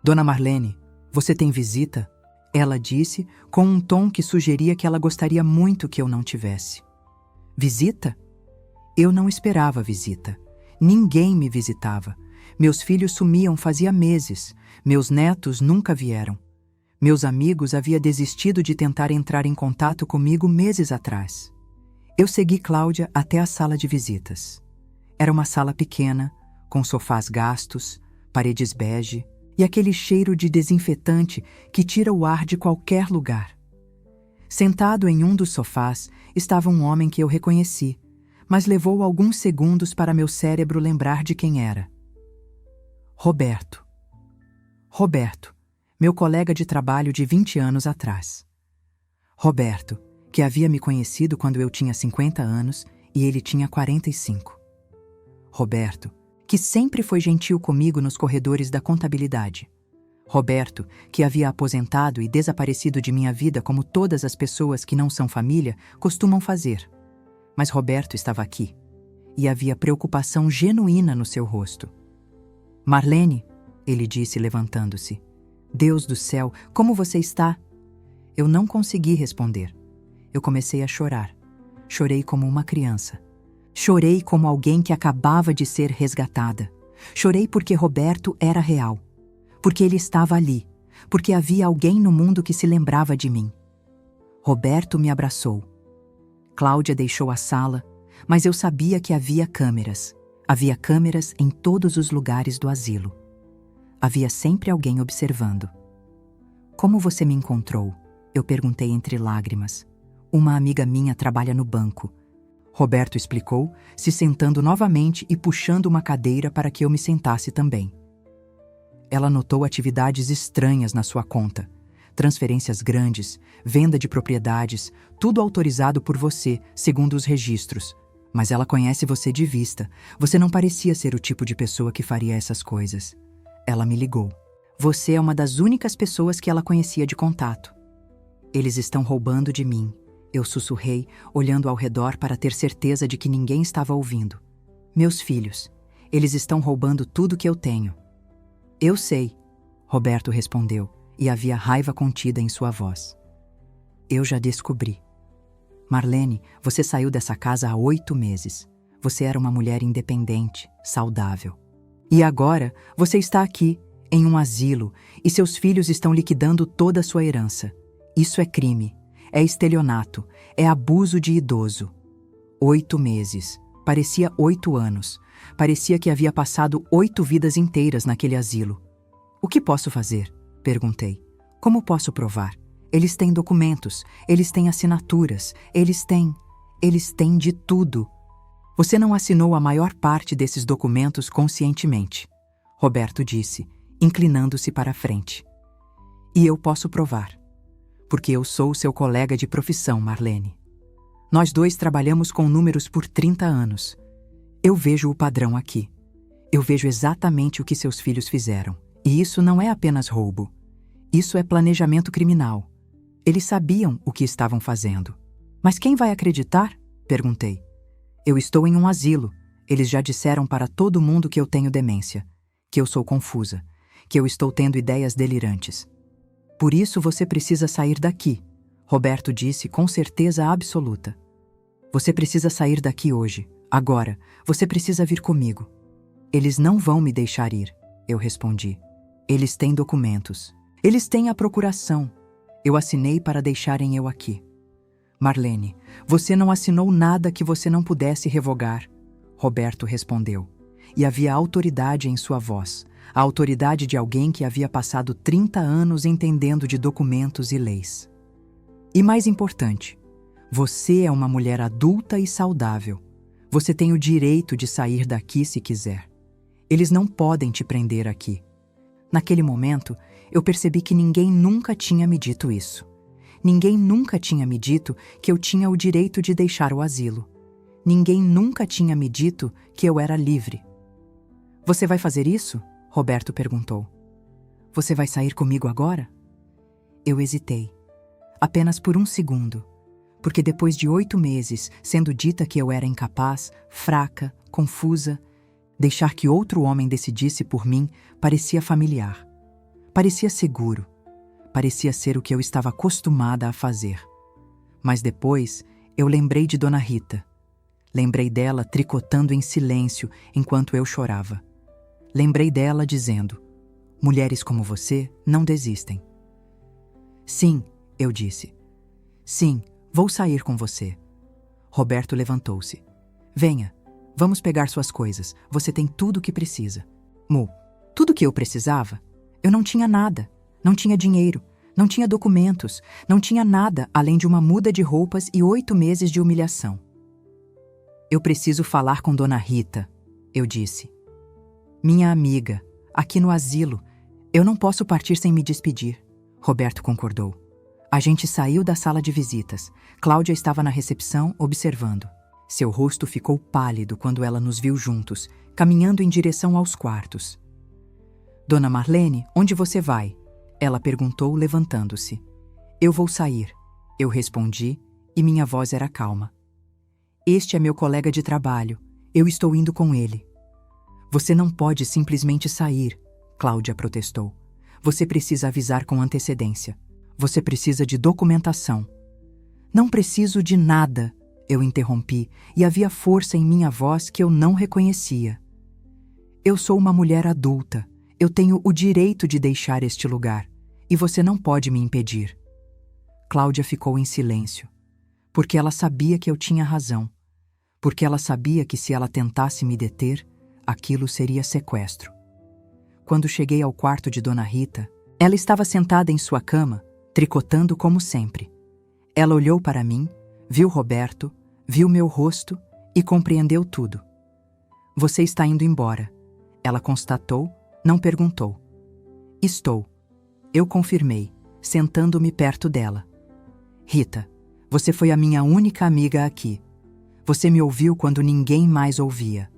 Dona Marlene, você tem visita? Ela disse, com um tom que sugeria que ela gostaria muito que eu não tivesse. Visita? Eu não esperava visita. Ninguém me visitava. Meus filhos sumiam fazia meses. Meus netos nunca vieram. Meus amigos haviam desistido de tentar entrar em contato comigo meses atrás. Eu segui Cláudia até a sala de visitas. Era uma sala pequena, com sofás gastos, paredes bege e aquele cheiro de desinfetante que tira o ar de qualquer lugar. Sentado em um dos sofás estava um homem que eu reconheci, mas levou alguns segundos para meu cérebro lembrar de quem era. Roberto. Roberto, meu colega de trabalho de 20 anos atrás. Roberto, que havia me conhecido quando eu tinha 50 anos e ele tinha 45. Roberto, que sempre foi gentil comigo nos corredores da contabilidade. Roberto, que havia aposentado e desaparecido de minha vida como todas as pessoas que não são família costumam fazer. Mas Roberto estava aqui, e havia preocupação genuína no seu rosto. Marlene, ele disse levantando-se. Deus do céu, como você está? Eu não consegui responder. Eu comecei a chorar. Chorei como uma criança. Chorei como alguém que acabava de ser resgatada. Chorei porque Roberto era real. Porque ele estava ali. Porque havia alguém no mundo que se lembrava de mim. Roberto me abraçou. Cláudia deixou a sala, mas eu sabia que havia câmeras. Havia câmeras em todos os lugares do asilo. Havia sempre alguém observando. Como você me encontrou? Eu perguntei entre lágrimas. Uma amiga minha trabalha no banco. Roberto explicou, se sentando novamente e puxando uma cadeira para que eu me sentasse também. Ela notou atividades estranhas na sua conta. Transferências grandes, venda de propriedades, tudo autorizado por você, segundo os registros. Mas ela conhece você de vista. Você não parecia ser o tipo de pessoa que faria essas coisas. Ela me ligou. Você é uma das únicas pessoas que ela conhecia de contato. Eles estão roubando de mim. Eu sussurrei, olhando ao redor para ter certeza de que ninguém estava ouvindo. Meus filhos. Eles estão roubando tudo que eu tenho. Eu sei, Roberto respondeu, e havia raiva contida em sua voz. Eu já descobri. Marlene, você saiu dessa casa há 8 meses. Você era uma mulher independente, saudável. E agora, você está aqui, em um asilo, e seus filhos estão liquidando toda a sua herança. Isso é crime, é estelionato, é abuso de idoso. 8 meses. Parecia 8 anos. Parecia que havia passado 8 vidas inteiras naquele asilo. O que posso fazer? Perguntei. Como posso provar? Eles têm documentos, eles têm assinaturas, eles têm de tudo. Você não assinou a maior parte desses documentos conscientemente, Roberto disse, inclinando-se para a frente. E eu posso provar. Porque eu sou seu colega de profissão, Marlene. Nós dois trabalhamos com números por 30 anos. Eu vejo o padrão aqui. Eu vejo exatamente o que seus filhos fizeram. E isso não é apenas roubo. Isso é planejamento criminal. Eles sabiam o que estavam fazendo. Mas quem vai acreditar? Perguntei. Eu estou em um asilo. Eles já disseram para todo mundo que eu tenho demência, que eu sou confusa, que eu estou tendo ideias delirantes. Por isso você precisa sair daqui, Roberto disse com certeza absoluta. Você precisa sair daqui hoje, agora. Você precisa vir comigo. Eles não vão me deixar ir, eu respondi. Eles têm documentos. Eles têm a procuração. Eu assinei para deixarem eu aqui. Marlene, você não assinou nada que você não pudesse revogar, Roberto respondeu. E havia autoridade em sua voz, a autoridade de alguém que havia passado 30 anos entendendo de documentos e leis. E mais importante, você é uma mulher adulta e saudável. Você tem o direito de sair daqui se quiser. Eles não podem te prender aqui. Naquele momento, eu percebi que ninguém nunca tinha me dito isso. Ninguém nunca tinha me dito que eu tinha o direito de deixar o asilo. Ninguém nunca tinha me dito que eu era livre. Você vai fazer isso? Roberto perguntou. Você vai sair comigo agora? Eu hesitei. Apenas por um segundo. Porque depois de 8 meses, sendo dita que eu era incapaz, fraca, confusa, deixar que outro homem decidisse por mim parecia familiar. Parecia seguro. Parecia ser o que eu estava acostumada a fazer. Mas depois, eu lembrei de Dona Rita. Lembrei dela tricotando em silêncio enquanto eu chorava. Lembrei dela dizendo: mulheres como você não desistem. Sim, eu disse. Sim, vou sair com você. Roberto levantou-se. Venha, vamos pegar suas coisas. Você tem tudo o que precisa. Tudo o que eu precisava? Eu não tinha nada. Não tinha dinheiro. Não tinha documentos. Não tinha nada além de uma muda de roupas e 8 meses de humilhação. Eu preciso falar com Dona Rita, eu disse. Minha amiga, aqui no asilo. Eu não posso partir sem me despedir. Roberto concordou. A gente saiu da sala de visitas. Cláudia estava na recepção, observando. Seu rosto ficou pálido quando ela nos viu juntos, caminhando em direção aos quartos. Dona Marlene, onde você vai? Ela perguntou, levantando-se. Eu vou sair, eu respondi, e minha voz era calma. Este é meu colega de trabalho. Eu estou indo com ele. Você não pode simplesmente sair, Cláudia protestou. Você precisa avisar com antecedência. Você precisa de documentação. Não preciso de nada, eu interrompi, e havia força em minha voz que eu não reconhecia. Eu sou uma mulher adulta. Eu tenho o direito de deixar este lugar, e você não pode me impedir. Cláudia ficou em silêncio, porque ela sabia que eu tinha razão, porque ela sabia que se ela tentasse me deter, aquilo seria sequestro. Quando cheguei ao quarto de Dona Rita, ela estava sentada em sua cama, tricotando como sempre. Ela olhou para mim, viu Roberto, viu meu rosto e compreendeu tudo. Você está indo embora, ela constatou, não perguntou. Estou. Eu confirmei, sentando-me perto dela. Rita, você foi a minha única amiga aqui. Você me ouviu quando ninguém mais ouvia.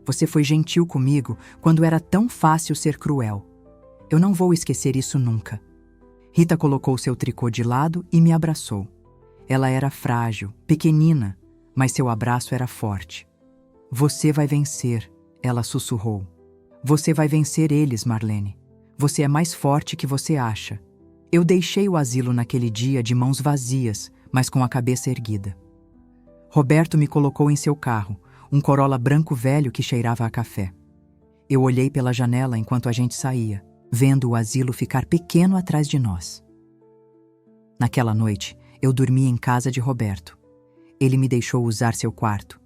Você foi gentil comigo quando era tão fácil ser cruel. Eu não vou esquecer isso nunca. Rita colocou seu tricô de lado e me abraçou. Ela era frágil, pequenina, mas seu abraço era forte. Você vai vencer, ela sussurrou. Você vai vencer eles, Marlene. Você é mais forte que você acha. Eu deixei o asilo naquele dia de mãos vazias, mas com a cabeça erguida. Roberto me colocou em seu carro, um Corolla branco velho que cheirava a café. Eu olhei pela janela enquanto a gente saía, vendo o asilo ficar pequeno atrás de nós. Naquela noite, eu dormi em casa de Roberto. Ele me deixou usar seu quarto.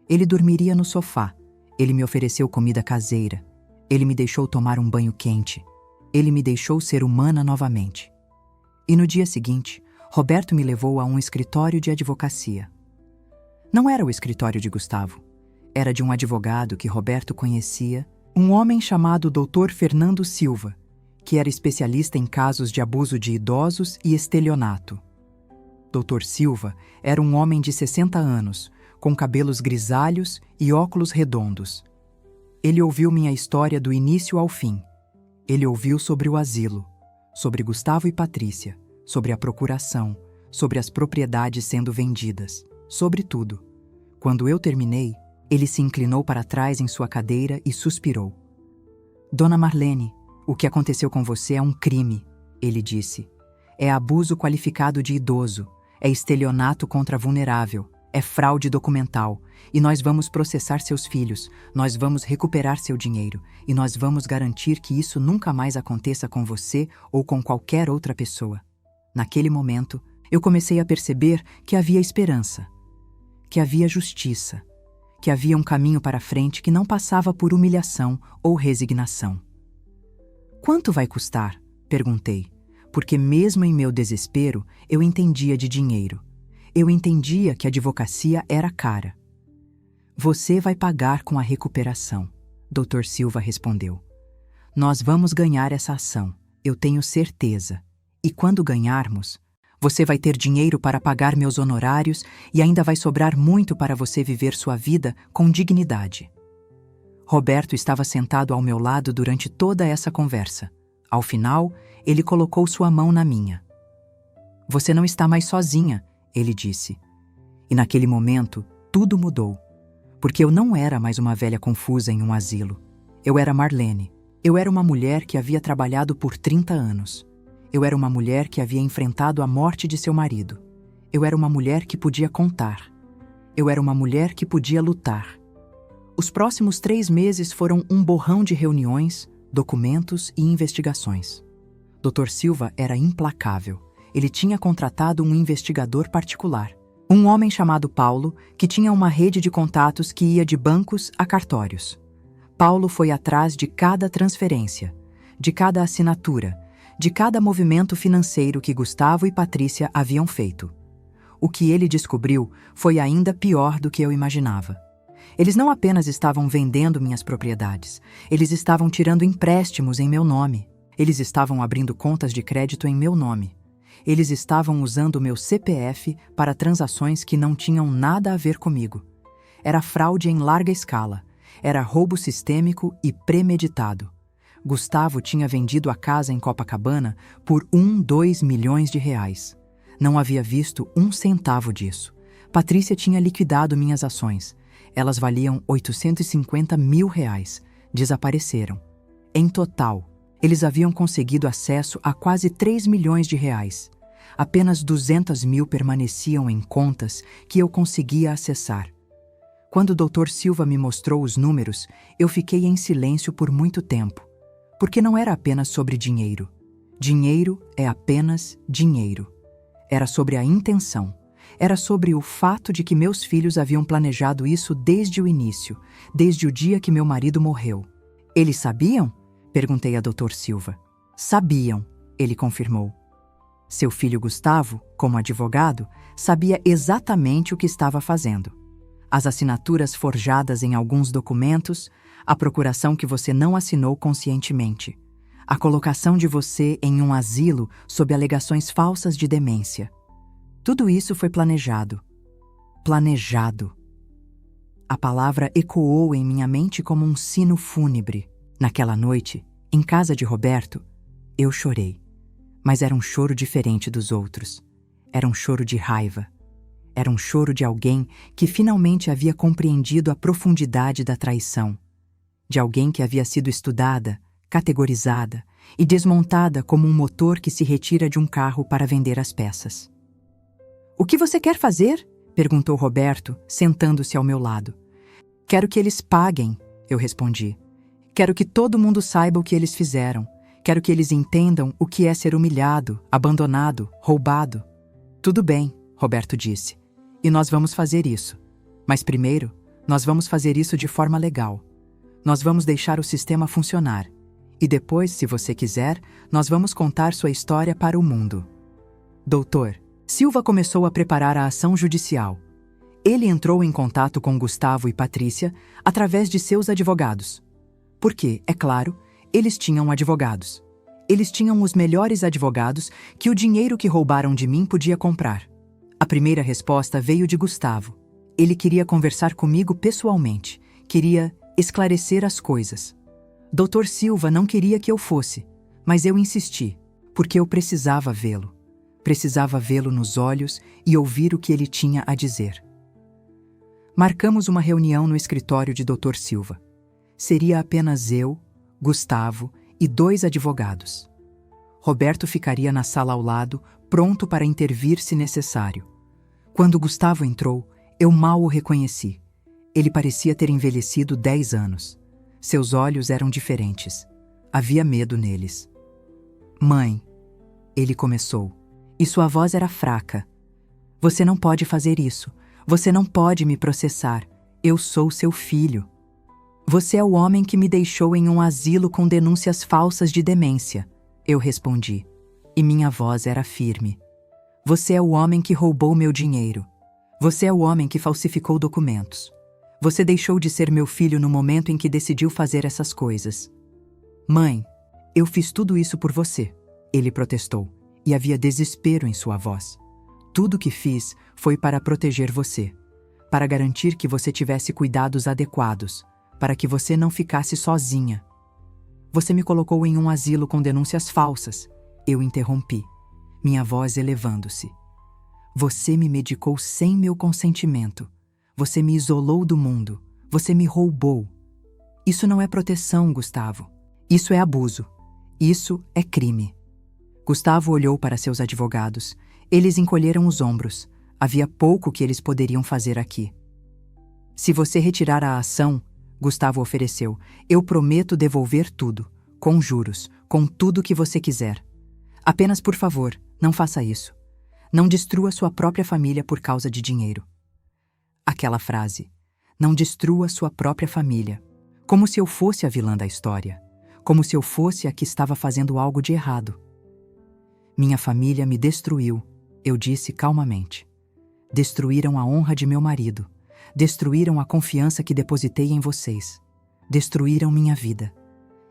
Ele dormiria no sofá. Ele me ofereceu comida caseira. Ele me deixou tomar um banho quente. Ele me deixou ser humana novamente. E no dia seguinte, Roberto me levou a um escritório de advocacia. Não era o escritório de Gustavo. Era de um advogado que Roberto conhecia, um homem chamado Dr. Fernando Silva, que era especialista em casos de abuso de idosos e estelionato. Dr. Silva era um homem de 60 anos, com cabelos grisalhos e óculos redondos. Ele ouviu minha história do início ao fim. Ele ouviu sobre o asilo, sobre Gustavo e Patrícia, sobre a procuração, sobre as propriedades sendo vendidas, sobre tudo. Quando eu terminei, ele se inclinou para trás em sua cadeira e suspirou. Dona Marlene, o que aconteceu com você é um crime, ele disse. É abuso qualificado de idoso, é estelionato contra vulnerável, é fraude documental, e nós vamos processar seus filhos, nós vamos recuperar seu dinheiro, e nós vamos garantir que isso nunca mais aconteça com você ou com qualquer outra pessoa. Naquele momento, eu comecei a perceber que havia esperança, que havia justiça, que havia um caminho para frente que não passava por humilhação ou resignação. Quanto vai custar? Perguntei, porque mesmo em meu desespero, eu entendia de dinheiro. Eu entendia que a advocacia era cara. Você vai pagar com a recuperação, Dr. Silva respondeu. Nós vamos ganhar essa ação, eu tenho certeza. E quando ganharmos, você vai ter dinheiro para pagar meus honorários e ainda vai sobrar muito para você viver sua vida com dignidade. Roberto estava sentado ao meu lado durante toda essa conversa. Ao final, ele colocou sua mão na minha. Você não está mais sozinha, ele disse. E naquele momento, tudo mudou. Porque eu não era mais uma velha confusa em um asilo. Eu era Marlene. Eu era uma mulher que havia trabalhado por 30 anos. Eu era uma mulher que havia enfrentado a morte de seu marido. Eu era uma mulher que podia contar. Eu era uma mulher que podia lutar. Os próximos 3 meses foram um borrão de reuniões, documentos e investigações. Dr. Silva era implacável. Ele tinha contratado um investigador particular, um homem chamado Paulo, que tinha uma rede de contatos que ia de bancos a cartórios. Paulo foi atrás de cada transferência, de cada assinatura, de cada movimento financeiro que Gustavo e Patrícia haviam feito. O que ele descobriu foi ainda pior do que eu imaginava. Eles não apenas estavam vendendo minhas propriedades, eles estavam tirando empréstimos em meu nome. Eles estavam abrindo contas de crédito em meu nome. Eles estavam usando o meu CPF para transações que não tinham nada a ver comigo. Era fraude em larga escala. Era roubo sistêmico e premeditado. Gustavo tinha vendido a casa em Copacabana por 2 milhões de reais. Não havia visto 1 centavo disso. Patrícia tinha liquidado minhas ações. Elas valiam 850 mil reais. Desapareceram. Em total, eles haviam conseguido acesso a quase 3 milhões de reais. Apenas 200 mil permaneciam em contas que eu conseguia acessar. Quando o Dr. Silva me mostrou os números, eu fiquei em silêncio por muito tempo. Porque não era apenas sobre dinheiro. Dinheiro é apenas dinheiro. Era sobre a intenção. Era sobre o fato de que meus filhos haviam planejado isso desde o início, desde o dia que meu marido morreu. Eles sabiam? Perguntei a Dr. Silva. Sabiam, ele confirmou. Seu filho Gustavo, como advogado, sabia exatamente o que estava fazendo. As assinaturas forjadas em alguns documentos, a procuração que você não assinou conscientemente, a colocação de você em um asilo sob alegações falsas de demência. Tudo isso foi planejado. Planejado. A palavra ecoou em minha mente como um sino fúnebre. Naquela noite, em casa de Roberto, eu chorei. Mas era um choro diferente dos outros. Era um choro de raiva. Era um choro de alguém que finalmente havia compreendido a profundidade da traição. De alguém que havia sido estudada, categorizada e desmontada como um motor que se retira de um carro para vender as peças. O que você quer fazer? Perguntou Roberto, sentando-se ao meu lado. Quero que eles paguem, eu respondi. Quero que todo mundo saiba o que eles fizeram. Quero que eles entendam o que é ser humilhado, abandonado, roubado. Tudo bem, Roberto disse. E nós vamos fazer isso. Mas primeiro, nós vamos fazer isso de forma legal. Nós vamos deixar o sistema funcionar. E depois, se você quiser, nós vamos contar sua história para o mundo. Doutor, Silva começou a preparar a ação judicial. Ele entrou em contato com Gustavo e Patrícia através de seus advogados. Porque, é claro, eles tinham advogados. Eles tinham os melhores advogados que o dinheiro que roubaram de mim podia comprar. A primeira resposta veio de Gustavo. Ele queria conversar comigo pessoalmente. Queria esclarecer as coisas. Dr. Silva não queria que eu fosse, mas eu insisti, porque eu precisava vê-lo. Precisava vê-lo nos olhos e ouvir o que ele tinha a dizer. Marcamos uma reunião no escritório de Dr. Silva. Seria apenas eu, Gustavo e 2 advogados. Roberto ficaria na sala ao lado, pronto para intervir se necessário. Quando Gustavo entrou, eu mal o reconheci. Ele parecia ter envelhecido 10 anos. Seus olhos eram diferentes. Havia medo neles. Mãe, ele começou, e sua voz era fraca. Você não pode fazer isso. Você não pode me processar. Eu sou seu filho. Você é o homem que me deixou em um asilo com denúncias falsas de demência. Eu respondi, e minha voz era firme. Você é o homem que roubou meu dinheiro. Você é o homem que falsificou documentos. Você deixou de ser meu filho no momento em que decidiu fazer essas coisas. Mãe, eu fiz tudo isso por você, ele protestou, e havia desespero em sua voz. Tudo que fiz foi para proteger você, para garantir que você tivesse cuidados adequados, para que você não ficasse sozinha. Você me colocou em um asilo com denúncias falsas. Eu interrompi, minha voz elevando-se. Você me medicou sem meu consentimento. Você me isolou do mundo. Você me roubou. Isso não é proteção, Gustavo. Isso é abuso. Isso é crime. Gustavo olhou para seus advogados. Eles encolheram os ombros. Havia pouco que eles poderiam fazer aqui. Se você retirar a ação, Gustavo ofereceu, eu prometo devolver tudo, com juros, com tudo que você quiser. Apenas, por favor, não faça isso. Não destrua sua própria família por causa de dinheiro. Aquela frase, não destrua sua própria família, como se eu fosse a vilã da história, como se eu fosse a que estava fazendo algo de errado. Minha família me destruiu, eu disse calmamente. Destruíram a honra de meu marido. Destruíram a confiança que depositei em vocês. Destruíram minha vida.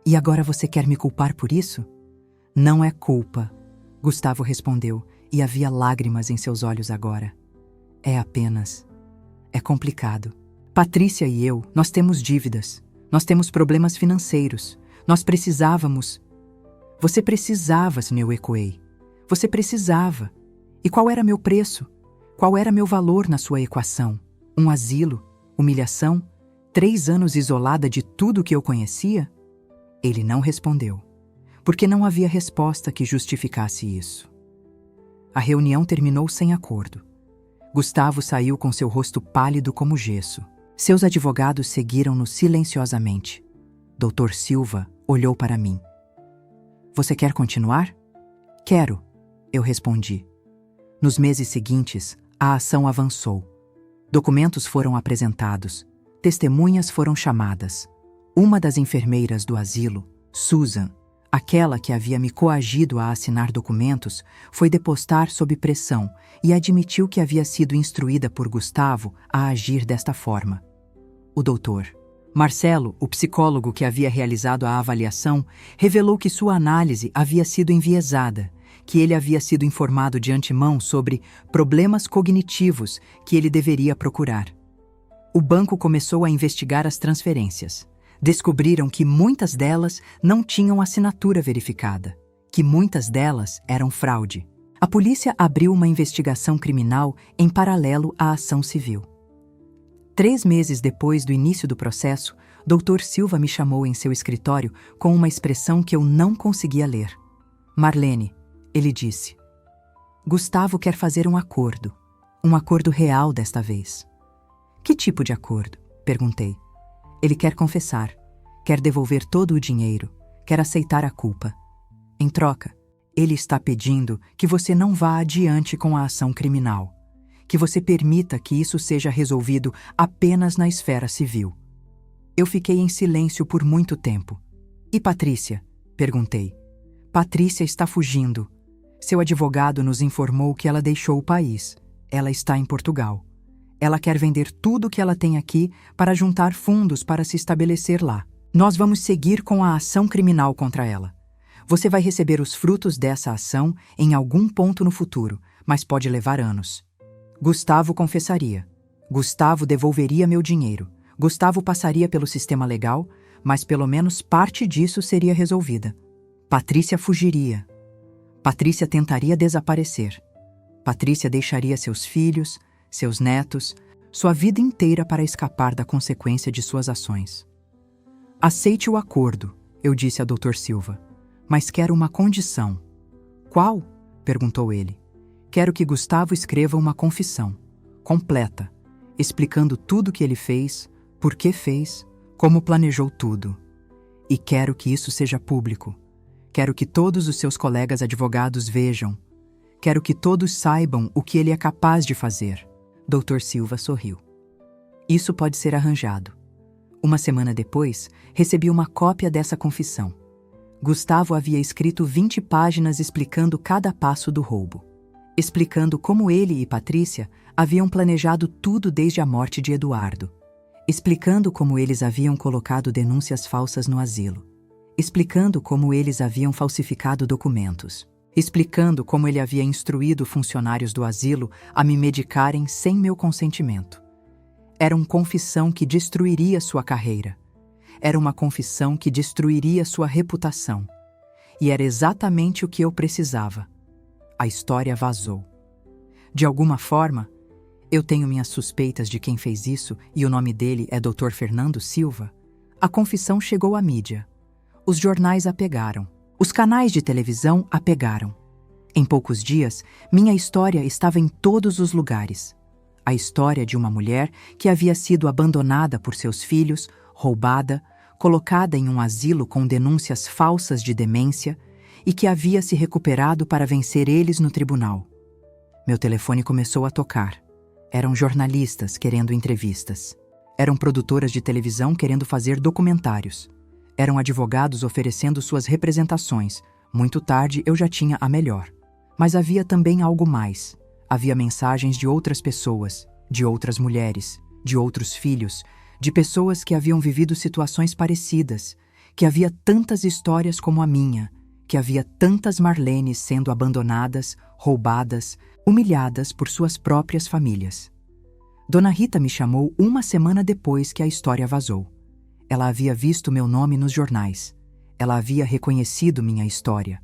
E agora você quer me culpar por isso? Não é culpa, Gustavo respondeu, e havia lágrimas em seus olhos agora. É apenas. É complicado. Patrícia e eu, nós temos dívidas. Nós temos problemas financeiros. Nós precisávamos. Você precisava, eu ecoei. Você precisava. E qual era meu preço? Qual era meu valor na sua equação? Um asilo? Humilhação? 3 anos isolada de tudo que eu conhecia? Ele não respondeu, porque não havia resposta que justificasse isso. A reunião terminou sem acordo. Gustavo saiu com seu rosto pálido como gesso. Seus advogados seguiram-no silenciosamente. Dr. Silva olhou para mim. Você quer continuar? Quero, eu respondi. Nos meses seguintes, a ação avançou. Documentos foram apresentados. Testemunhas foram chamadas. Uma das enfermeiras do asilo, Susan, aquela que havia me coagido a assinar documentos, foi depostar sob pressão e admitiu que havia sido instruída por Gustavo a agir desta forma. O doutor Marcelo, o psicólogo que havia realizado a avaliação, revelou que sua análise havia sido enviesada, que ele havia sido informado de antemão sobre problemas cognitivos que ele deveria procurar. O banco começou a investigar as transferências. Descobriram que muitas delas não tinham assinatura verificada, que muitas delas eram fraude. A polícia abriu uma investigação criminal em paralelo à ação civil. 3 meses depois do início do processo, Dr. Silva me chamou em seu escritório com uma expressão que eu não conseguia ler. Marlene, ele disse, Gustavo quer fazer um acordo real desta vez. Que tipo de acordo? Perguntei. Ele quer confessar, quer devolver todo o dinheiro, quer aceitar a culpa. Em troca, ele está pedindo que você não vá adiante com a ação criminal, que você permita que isso seja resolvido apenas na esfera civil. Eu fiquei em silêncio por muito tempo. E Patrícia? Perguntei. Patrícia está fugindo. Seu advogado nos informou que ela deixou o país. Ela está em Portugal. Ela quer vender tudo o que ela tem aqui para juntar fundos para se estabelecer lá. Nós vamos seguir com a ação criminal contra ela. Você vai receber os frutos dessa ação em algum ponto no futuro, mas pode levar anos. Gustavo confessaria. Gustavo devolveria meu dinheiro. Gustavo passaria pelo sistema legal, mas pelo menos parte disso seria resolvida. Patrícia fugiria. Patrícia tentaria desaparecer. Patrícia deixaria seus filhos, seus netos, sua vida inteira para escapar da consequência de suas ações. Aceite o acordo, eu disse a Dr. Silva, mas quero uma condição. Qual? Perguntou ele. Quero que Gustavo escreva uma confissão, completa, explicando tudo o que ele fez, por que fez, como planejou tudo. E quero que isso seja público. Quero que todos os seus colegas advogados vejam. Quero que todos saibam o que ele é capaz de fazer. Dr. Silva sorriu. Isso pode ser arranjado. Uma semana depois, recebi uma cópia dessa confissão. Gustavo havia escrito 20 páginas explicando cada passo do roubo. Explicando como ele e Patrícia haviam planejado tudo desde a morte de Eduardo. Explicando como eles haviam colocado denúncias falsas no asilo. Explicando como eles haviam falsificado documentos. Explicando como ele havia instruído funcionários do asilo a me medicarem sem meu consentimento. Era uma confissão que destruiria sua carreira. Era uma confissão que destruiria sua reputação. E era exatamente o que eu precisava. A história vazou. De alguma forma, eu tenho minhas suspeitas de quem fez isso e o nome dele é Dr. Fernando Silva. A confissão chegou à mídia. Os jornais a pegaram. Os canais de televisão a pegaram. Em poucos dias, minha história estava em todos os lugares. A história de uma mulher que havia sido abandonada por seus filhos, roubada, colocada em um asilo com denúncias falsas de demência e que havia se recuperado para vencer eles no tribunal. Meu telefone começou a tocar. Eram jornalistas querendo entrevistas. Eram produtoras de televisão querendo fazer documentários. Eram advogados oferecendo suas representações. Muito tarde eu já tinha a melhor. Mas havia também algo mais. Havia mensagens de outras pessoas, de outras mulheres, de outros filhos, de pessoas que haviam vivido situações parecidas, que havia tantas histórias como a minha, que havia tantas Marlenes sendo abandonadas, roubadas, humilhadas por suas próprias famílias. Dona Rita me chamou uma semana depois que a história vazou. Ela havia visto meu nome nos jornais. Ela havia reconhecido minha história.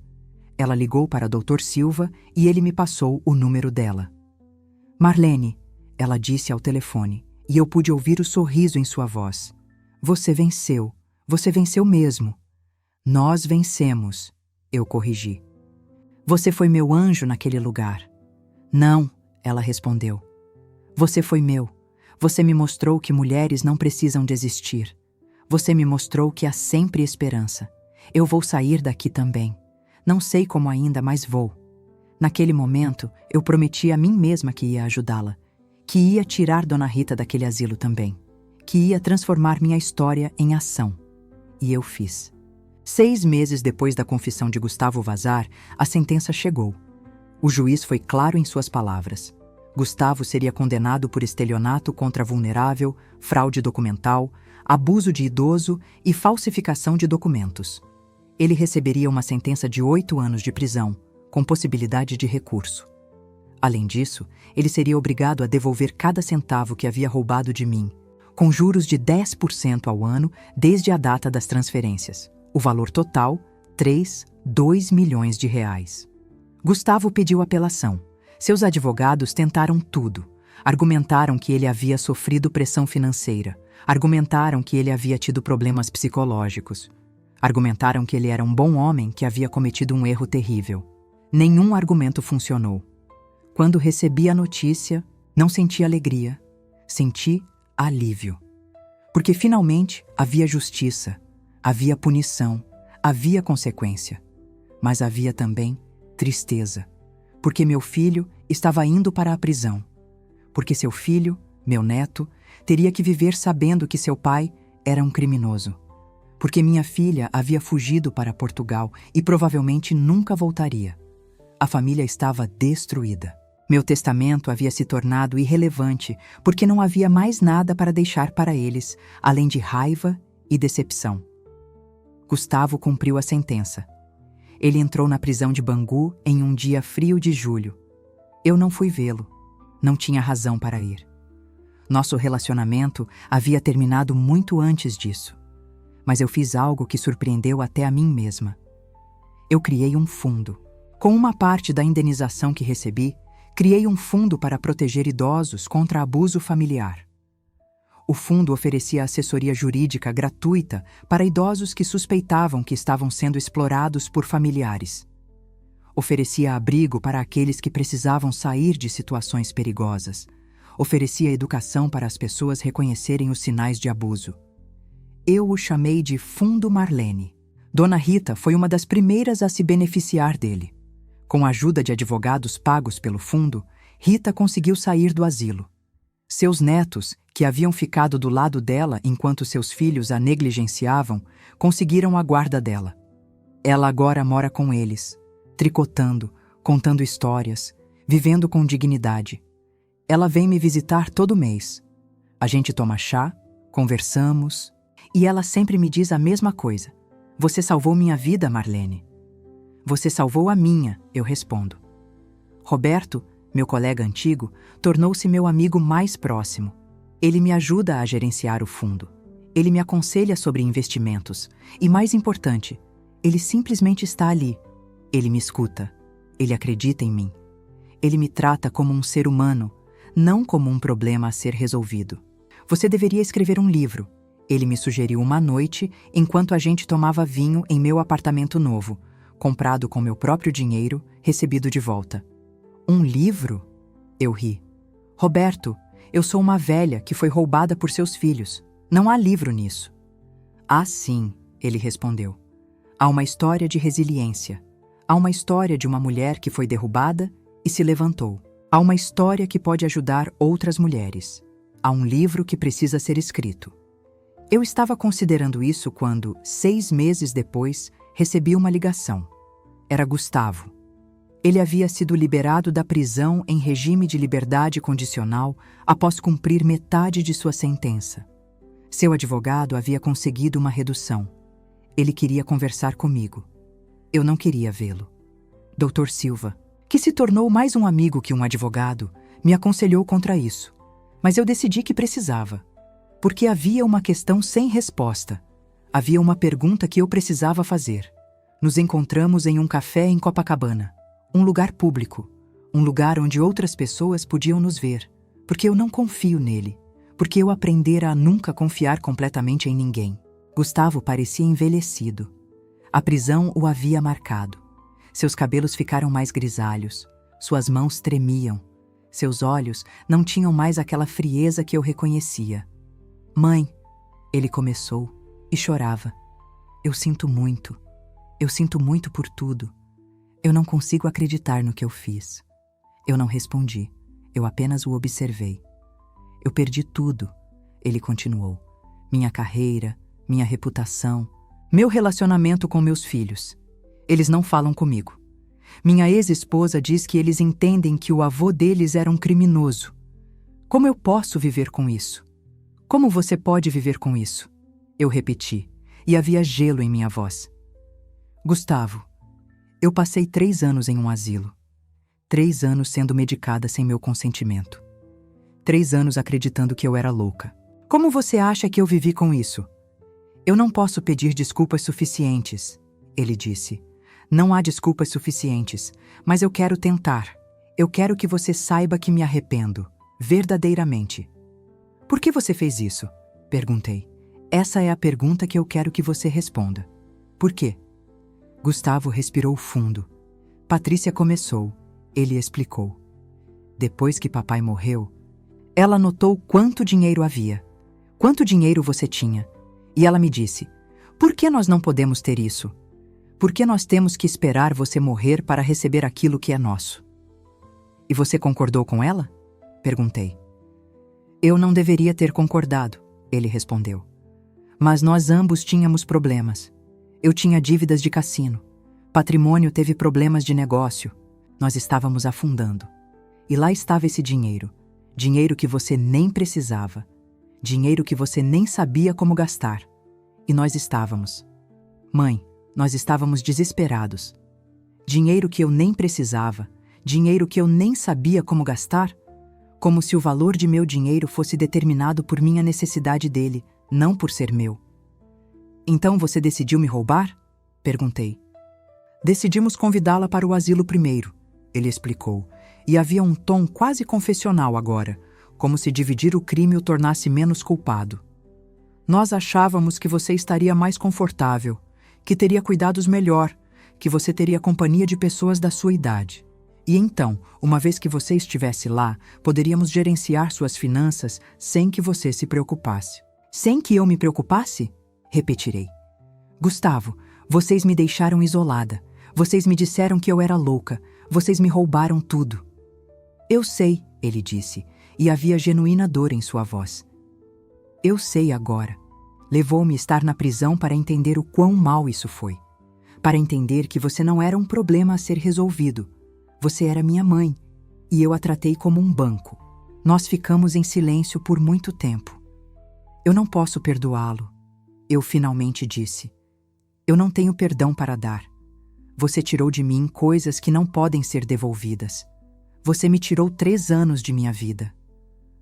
Ela ligou para Dr. Silva e ele me passou o número dela. Marlene, ela disse ao telefone, e eu pude ouvir o sorriso em sua voz. Você venceu mesmo. Nós vencemos, eu corrigi. Você foi meu anjo naquele lugar. Não, ela respondeu. Você foi meu. Você me mostrou que mulheres não precisam desistir. Você me mostrou que há sempre esperança. Eu vou sair daqui também. Não sei como ainda, mas vou. Naquele momento, eu prometi a mim mesma que ia ajudá-la, que ia tirar Dona Rita daquele asilo também, que ia transformar minha história em ação. E eu fiz. 6 meses depois da confissão de Gustavo vazar, a sentença chegou. O juiz foi claro em suas palavras. Gustavo seria condenado por estelionato contra vulnerável, fraude documental, abuso de idoso e falsificação de documentos. Ele receberia uma sentença de 8 anos de prisão, com possibilidade de recurso. Além disso, ele seria obrigado a devolver cada centavo que havia roubado de mim, com juros de 10% ao ano desde a data das transferências. O valor total, 2 milhões de reais. Gustavo pediu apelação. Seus advogados tentaram tudo. Argumentaram que ele havia sofrido pressão financeira. Argumentaram que ele havia tido problemas psicológicos. Argumentaram que ele era um bom homem que havia cometido um erro terrível. Nenhum argumento funcionou. Quando recebi a notícia, não senti alegria. Senti alívio. Porque finalmente havia justiça, havia punição, havia consequência. Mas havia também tristeza. Porque meu filho estava indo para a prisão. Porque seu filho, meu neto, teria que viver sabendo que seu pai era um criminoso. Porque minha filha havia fugido para Portugal e provavelmente nunca voltaria. A família estava destruída. Meu testamento havia se tornado irrelevante porque não havia mais nada para deixar para eles, além de raiva e decepção. Gustavo cumpriu a sentença. Ele entrou na prisão de Bangu em um dia frio de julho. Eu não fui vê-lo. Não tinha razão para ir. Nosso relacionamento havia terminado muito antes disso. Mas eu fiz algo que surpreendeu até a mim mesma. Eu criei um fundo. Com uma parte da indenização que recebi, Criei um fundo para proteger idosos contra abuso familiar. O fundo oferecia assessoria jurídica gratuita para idosos que suspeitavam que estavam sendo explorados por familiares. Oferecia abrigo para aqueles que precisavam sair de situações perigosas. Oferecia educação para as pessoas reconhecerem os sinais de abuso. Eu o chamei de Fundo Marlene. Dona Rita foi uma das primeiras a se beneficiar dele. Com a ajuda de advogados pagos pelo fundo, Rita conseguiu sair do asilo. Seus netos, que haviam ficado do lado dela enquanto seus filhos a negligenciavam, conseguiram a guarda dela. Ela agora mora com eles, tricotando, contando histórias, vivendo com dignidade. Ela vem me visitar todo mês. A gente toma chá, conversamos, e ela sempre me diz a mesma coisa. Você salvou minha vida, Marlene. Você salvou a minha, eu respondo. Roberto, meu colega antigo, tornou-se meu amigo mais próximo. Ele me ajuda a gerenciar o fundo. Ele me aconselha sobre investimentos. E mais importante, ele simplesmente está ali. Ele me escuta. Ele acredita em mim. Ele me trata como um ser humano, não como um problema a ser resolvido. Você deveria escrever um livro. Ele me sugeriu uma noite enquanto a gente tomava vinho em meu apartamento novo, comprado com meu próprio dinheiro, recebido de volta. Um livro? Eu ri. Roberto, eu sou uma velha que foi roubada por seus filhos. Não há livro nisso. Ah, sim, ele respondeu. Há uma história de resiliência. Há uma história de uma mulher que foi derrubada e se levantou. Há uma história que pode ajudar outras mulheres. Há um livro que precisa ser escrito. Eu estava considerando isso quando, 6 meses depois, recebi uma ligação. Era Gustavo. Ele havia sido liberado da prisão em regime de liberdade condicional após cumprir metade de sua sentença. Seu advogado havia conseguido uma redução. Ele queria conversar comigo. Eu não queria vê-lo. Dr. Silva, que se tornou mais um amigo que um advogado, me aconselhou contra isso. Mas eu decidi que precisava. Porque havia uma questão sem resposta. Havia uma pergunta que eu precisava fazer. Nos encontramos em um café em Copacabana. Um lugar público. Um lugar onde outras pessoas podiam nos ver. Porque eu não confio nele. Porque eu aprendera a nunca confiar completamente em ninguém. Gustavo parecia envelhecido. A prisão o havia marcado. Seus cabelos ficaram mais grisalhos. Suas mãos tremiam. Seus olhos não tinham mais aquela frieza que eu reconhecia. Mãe, ele começou e chorava. Eu sinto muito. Eu sinto muito por tudo. Eu não consigo acreditar no que eu fiz. Eu não respondi. Eu apenas o observei. Eu perdi tudo, ele continuou. Minha carreira, minha reputação, meu relacionamento com meus filhos. Eles não falam comigo. Minha ex-esposa diz que eles entendem que o avô deles era um criminoso. Como eu posso viver com isso? Como você pode viver com isso? Eu repeti, e havia gelo em minha voz. Gustavo, eu passei 3 anos em um asilo. 3 anos sendo medicada sem meu consentimento. 3 anos acreditando que eu era louca. Como você acha que eu vivi com isso? Eu não posso pedir desculpas suficientes, ele disse. Não há desculpas suficientes, mas eu quero tentar. Eu quero que você saiba que me arrependo, verdadeiramente. Por que você fez isso? Perguntei. Essa é a pergunta que eu quero que você responda. Por quê? Gustavo respirou fundo. Patrícia começou. Ele explicou. Depois que papai morreu, ela notou quanto dinheiro havia. Quanto dinheiro você tinha? E ela me disse, por que nós não podemos ter isso? Por que nós temos que esperar você morrer para receber aquilo que é nosso? E você concordou com ela? Perguntei. Eu não deveria ter concordado, ele respondeu. Mas nós ambos tínhamos problemas. Eu tinha dívidas de cassino. Patrimônio teve problemas de negócio. Nós estávamos afundando. E lá estava esse dinheiro. Dinheiro que você nem precisava. Dinheiro que você nem sabia como gastar. E nós estávamos. Mãe, nós estávamos desesperados. Dinheiro que eu nem precisava. Dinheiro que eu nem sabia como gastar. Como se o valor de meu dinheiro fosse determinado por minha necessidade dele, não por ser meu. Então você decidiu me roubar? Perguntei. Decidimos convidá-la para o asilo primeiro, ele explicou. E havia um tom quase confessional agora, como se dividir o crime o tornasse menos culpado. Nós achávamos que você estaria mais confortável, que teria cuidados melhor, que você teria companhia de pessoas da sua idade. E então, uma vez que você estivesse lá, poderíamos gerenciar suas finanças sem que você se preocupasse. Sem que eu me preocupasse? Repetirei. Gustavo, vocês me deixaram isolada. Vocês me disseram que eu era louca. Vocês me roubaram tudo. Eu sei, ele disse, e havia genuína dor em sua voz. Eu sei agora. Levou-me estar na prisão para entender o quão mal isso foi. Para entender que você não era um problema a ser resolvido. Você era minha mãe, e eu a tratei como um banco. Nós ficamos em silêncio por muito tempo. Eu não posso perdoá-lo, eu finalmente disse. Eu não tenho perdão para dar. Você tirou de mim coisas que não podem ser devolvidas. Você me tirou 3 anos de minha vida.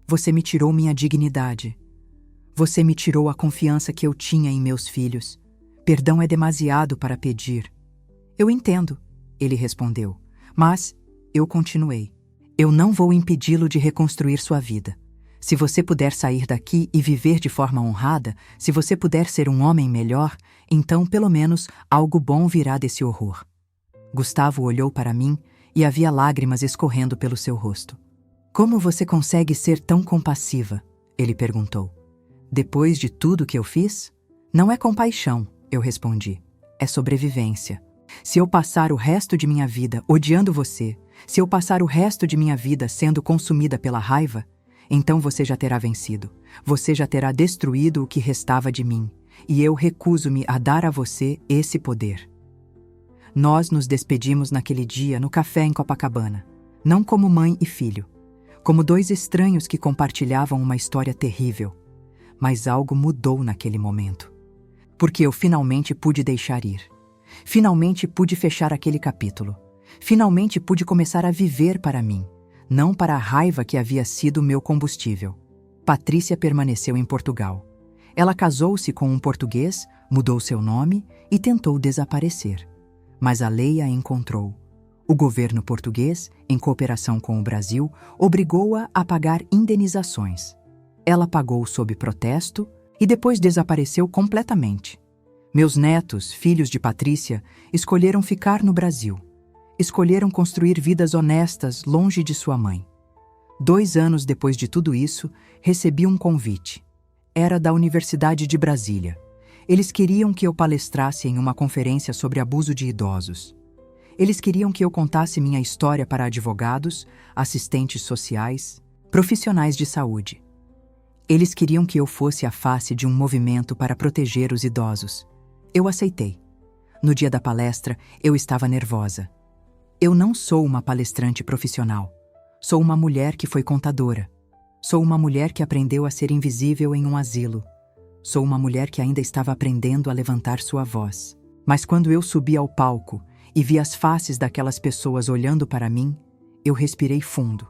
Você me tirou minha dignidade. Você me tirou a confiança que eu tinha em meus filhos. Perdão é demasiado para pedir. Eu entendo, ele respondeu, mas eu continuei. Eu não vou impedi-lo de reconstruir sua vida. Se você puder sair daqui e viver de forma honrada, se você puder ser um homem melhor, então, pelo menos, algo bom virá desse horror. Gustavo olhou para mim e havia lágrimas escorrendo pelo seu rosto. Como você consegue ser tão compassiva? Ele perguntou. Depois de tudo que eu fiz? Não é compaixão, eu respondi. É sobrevivência. Se eu passar o resto de minha vida odiando você, se eu passar o resto de minha vida sendo consumida pela raiva, então você já terá vencido. Você já terá destruído o que restava de mim, e eu recuso-me a dar a você esse poder. Nós nos despedimos naquele dia no café em Copacabana, não como mãe e filho, como 2 estranhos que compartilhavam uma história terrível. Mas algo mudou naquele momento. Porque eu finalmente pude deixar ir. Finalmente pude fechar aquele capítulo. Finalmente pude começar a viver para mim, não para a raiva que havia sido meu combustível. Patrícia permaneceu em Portugal. Ela casou-se com um português, mudou seu nome e tentou desaparecer. Mas a lei a encontrou. O governo português, em cooperação com o Brasil, obrigou-a a pagar indenizações. Ela pagou sob protesto e depois desapareceu completamente. Meus netos, filhos de Patrícia, escolheram ficar no Brasil. Escolheram construir vidas honestas longe de sua mãe. 2 anos depois de tudo isso, recebi um convite. Era da Universidade de Brasília. Eles queriam que eu palestrasse em uma conferência sobre abuso de idosos. Eles queriam que eu contasse minha história para advogados, assistentes sociais, profissionais de saúde. Eles queriam que eu fosse a face de um movimento para proteger os idosos. Eu aceitei. No dia da palestra, eu estava nervosa. Eu não sou uma palestrante profissional. Sou uma mulher que foi contadora. Sou uma mulher que aprendeu a ser invisível em um asilo. Sou uma mulher que ainda estava aprendendo a levantar sua voz. Mas quando eu subi ao palco e vi as faces daquelas pessoas olhando para mim, eu respirei fundo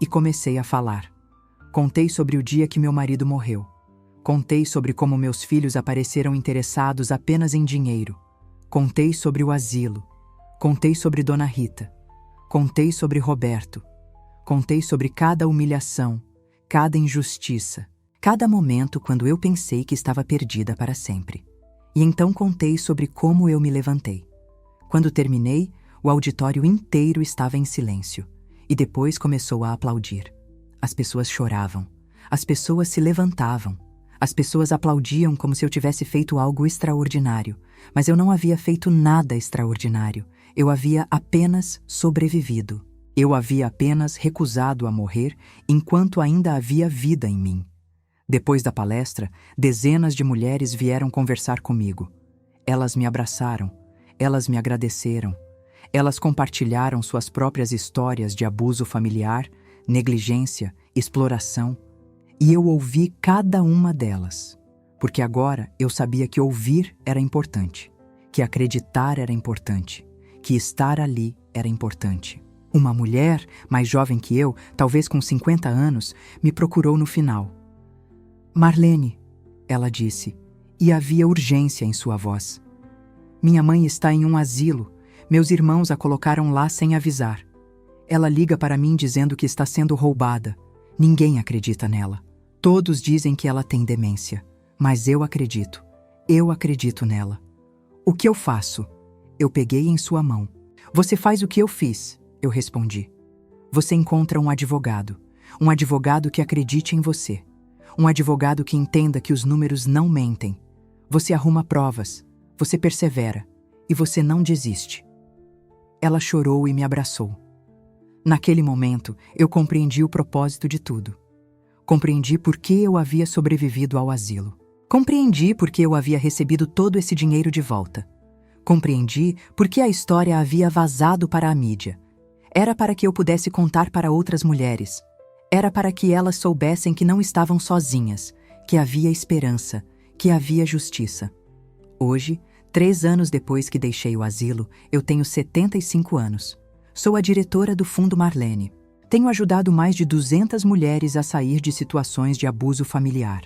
e comecei a falar. Contei sobre o dia que meu marido morreu. Contei sobre como meus filhos apareceram interessados apenas em dinheiro. Contei sobre o asilo. Contei sobre Dona Rita. Contei sobre Roberto. Contei sobre cada humilhação, cada injustiça, cada momento quando eu pensei que estava perdida para sempre. E então contei sobre como eu me levantei. Quando terminei, o auditório inteiro estava em silêncio, e depois começou a aplaudir. As pessoas choravam, as pessoas se levantavam, as pessoas aplaudiam como se eu tivesse feito algo extraordinário, mas eu não havia feito nada extraordinário, eu havia apenas sobrevivido. Eu havia apenas recusado a morrer enquanto ainda havia vida em mim. Depois da palestra, dezenas de mulheres vieram conversar comigo. Elas me abraçaram, elas me agradeceram, elas compartilharam suas próprias histórias de abuso familiar, negligência, exploração, e eu ouvi cada uma delas, porque agora eu sabia que ouvir era importante, que acreditar era importante, que estar ali era importante. Uma mulher, mais jovem que eu, talvez com 50 anos, me procurou no final. Marlene, ela disse, e havia urgência em sua voz. Minha mãe está em um asilo, meus irmãos a colocaram lá sem avisar. Ela liga para mim dizendo que está sendo roubada. Ninguém acredita nela. Todos dizem que ela tem demência. Mas eu acredito. Eu acredito nela. O que eu faço? Eu peguei em sua mão. Você faz o que eu fiz, eu respondi. Você encontra um advogado que acredite em você. Um advogado que entenda que os números não mentem. Você arruma provas, você persevera e você não desiste. Ela chorou e me abraçou. Naquele momento, eu compreendi o propósito de tudo. Compreendi por que eu havia sobrevivido ao asilo. Compreendi por que eu havia recebido todo esse dinheiro de volta. Compreendi por que a história havia vazado para a mídia. Era para que eu pudesse contar para outras mulheres. Era para que elas soubessem que não estavam sozinhas, que havia esperança, que havia justiça. Hoje, 3 anos depois que deixei o asilo, eu tenho 75 anos. Sou a diretora do Fundo Marlene. Tenho ajudado mais de 200 mulheres a sair de situações de abuso familiar.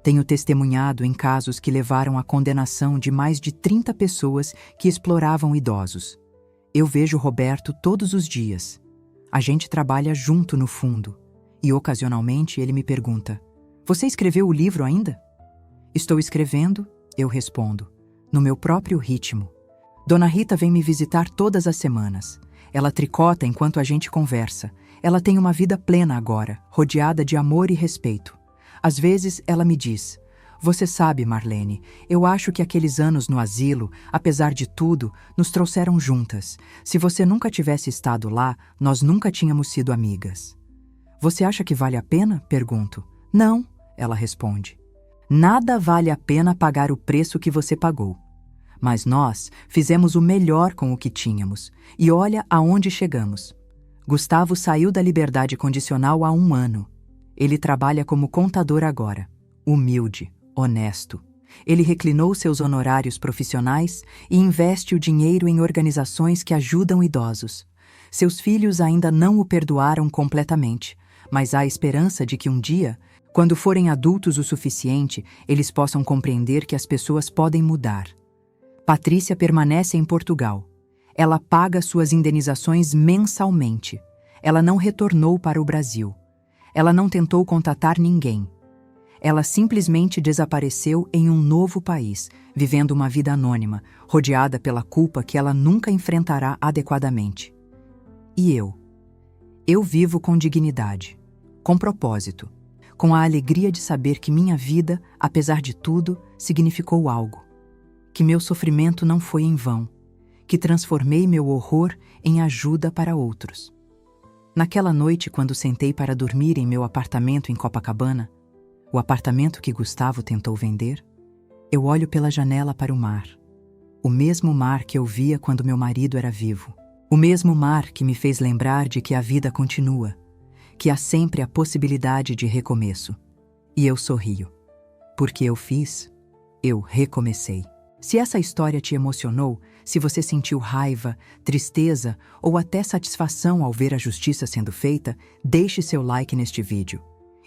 Tenho testemunhado em casos que levaram à condenação de mais de 30 pessoas que exploravam idosos. Eu vejo Roberto todos os dias. A gente trabalha junto no fundo. E ocasionalmente ele me pergunta: "Você escreveu o livro ainda?" "Estou escrevendo", eu respondo, no meu próprio ritmo. Dona Rita vem me visitar todas as semanas. Ela tricota enquanto a gente conversa. Ela tem uma vida plena agora, rodeada de amor e respeito. Às vezes ela me diz: "Você sabe, Marlene, eu acho que aqueles anos no asilo, apesar de tudo, nos trouxeram juntas. Se você nunca tivesse estado lá, nós nunca tínhamos sido amigas." "Você acha que vale a pena?" pergunto. "Não", ela responde. "Nada vale a pena pagar o preço que você pagou. Mas nós fizemos o melhor com o que tínhamos. E olha aonde chegamos." Gustavo saiu da liberdade condicional há 1 ano. Ele trabalha como contador agora. Humilde, honesto. Ele reclinou seus honorários profissionais e investe o dinheiro em organizações que ajudam idosos. Seus filhos ainda não o perdoaram completamente, mas há esperança de que um dia, quando forem adultos o suficiente, eles possam compreender que as pessoas podem mudar. Patrícia permanece em Portugal. Ela paga suas indenizações mensalmente. Ela não retornou para o Brasil. Ela não tentou contatar ninguém. Ela simplesmente desapareceu em um novo país, vivendo uma vida anônima, rodeada pela culpa que ela nunca enfrentará adequadamente. E eu? Eu vivo com dignidade, com propósito, com a alegria de saber que minha vida, apesar de tudo, significou algo. Que meu sofrimento não foi em vão, que transformei meu horror em ajuda para outros. Naquela noite, quando sentei para dormir em meu apartamento em Copacabana, o apartamento que Gustavo tentou vender, eu olho pela janela para o mar. O mesmo mar que eu via quando meu marido era vivo. O mesmo mar que me fez lembrar de que a vida continua, que há sempre a possibilidade de recomeço. E eu sorrio. Porque eu recomecei. Se essa história te emocionou, se você sentiu raiva, tristeza ou até satisfação ao ver a justiça sendo feita, deixe seu like neste vídeo.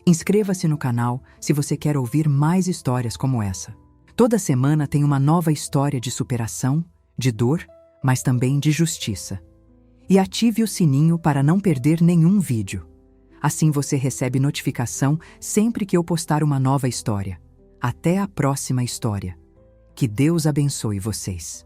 Inscreva-se no canal se você quer ouvir mais histórias como essa. Toda semana tem uma nova história de superação, de dor, mas também de justiça. E ative o sininho para não perder nenhum vídeo. Assim você recebe notificação sempre que eu postar uma nova história. Até a próxima história. Que Deus abençoe vocês.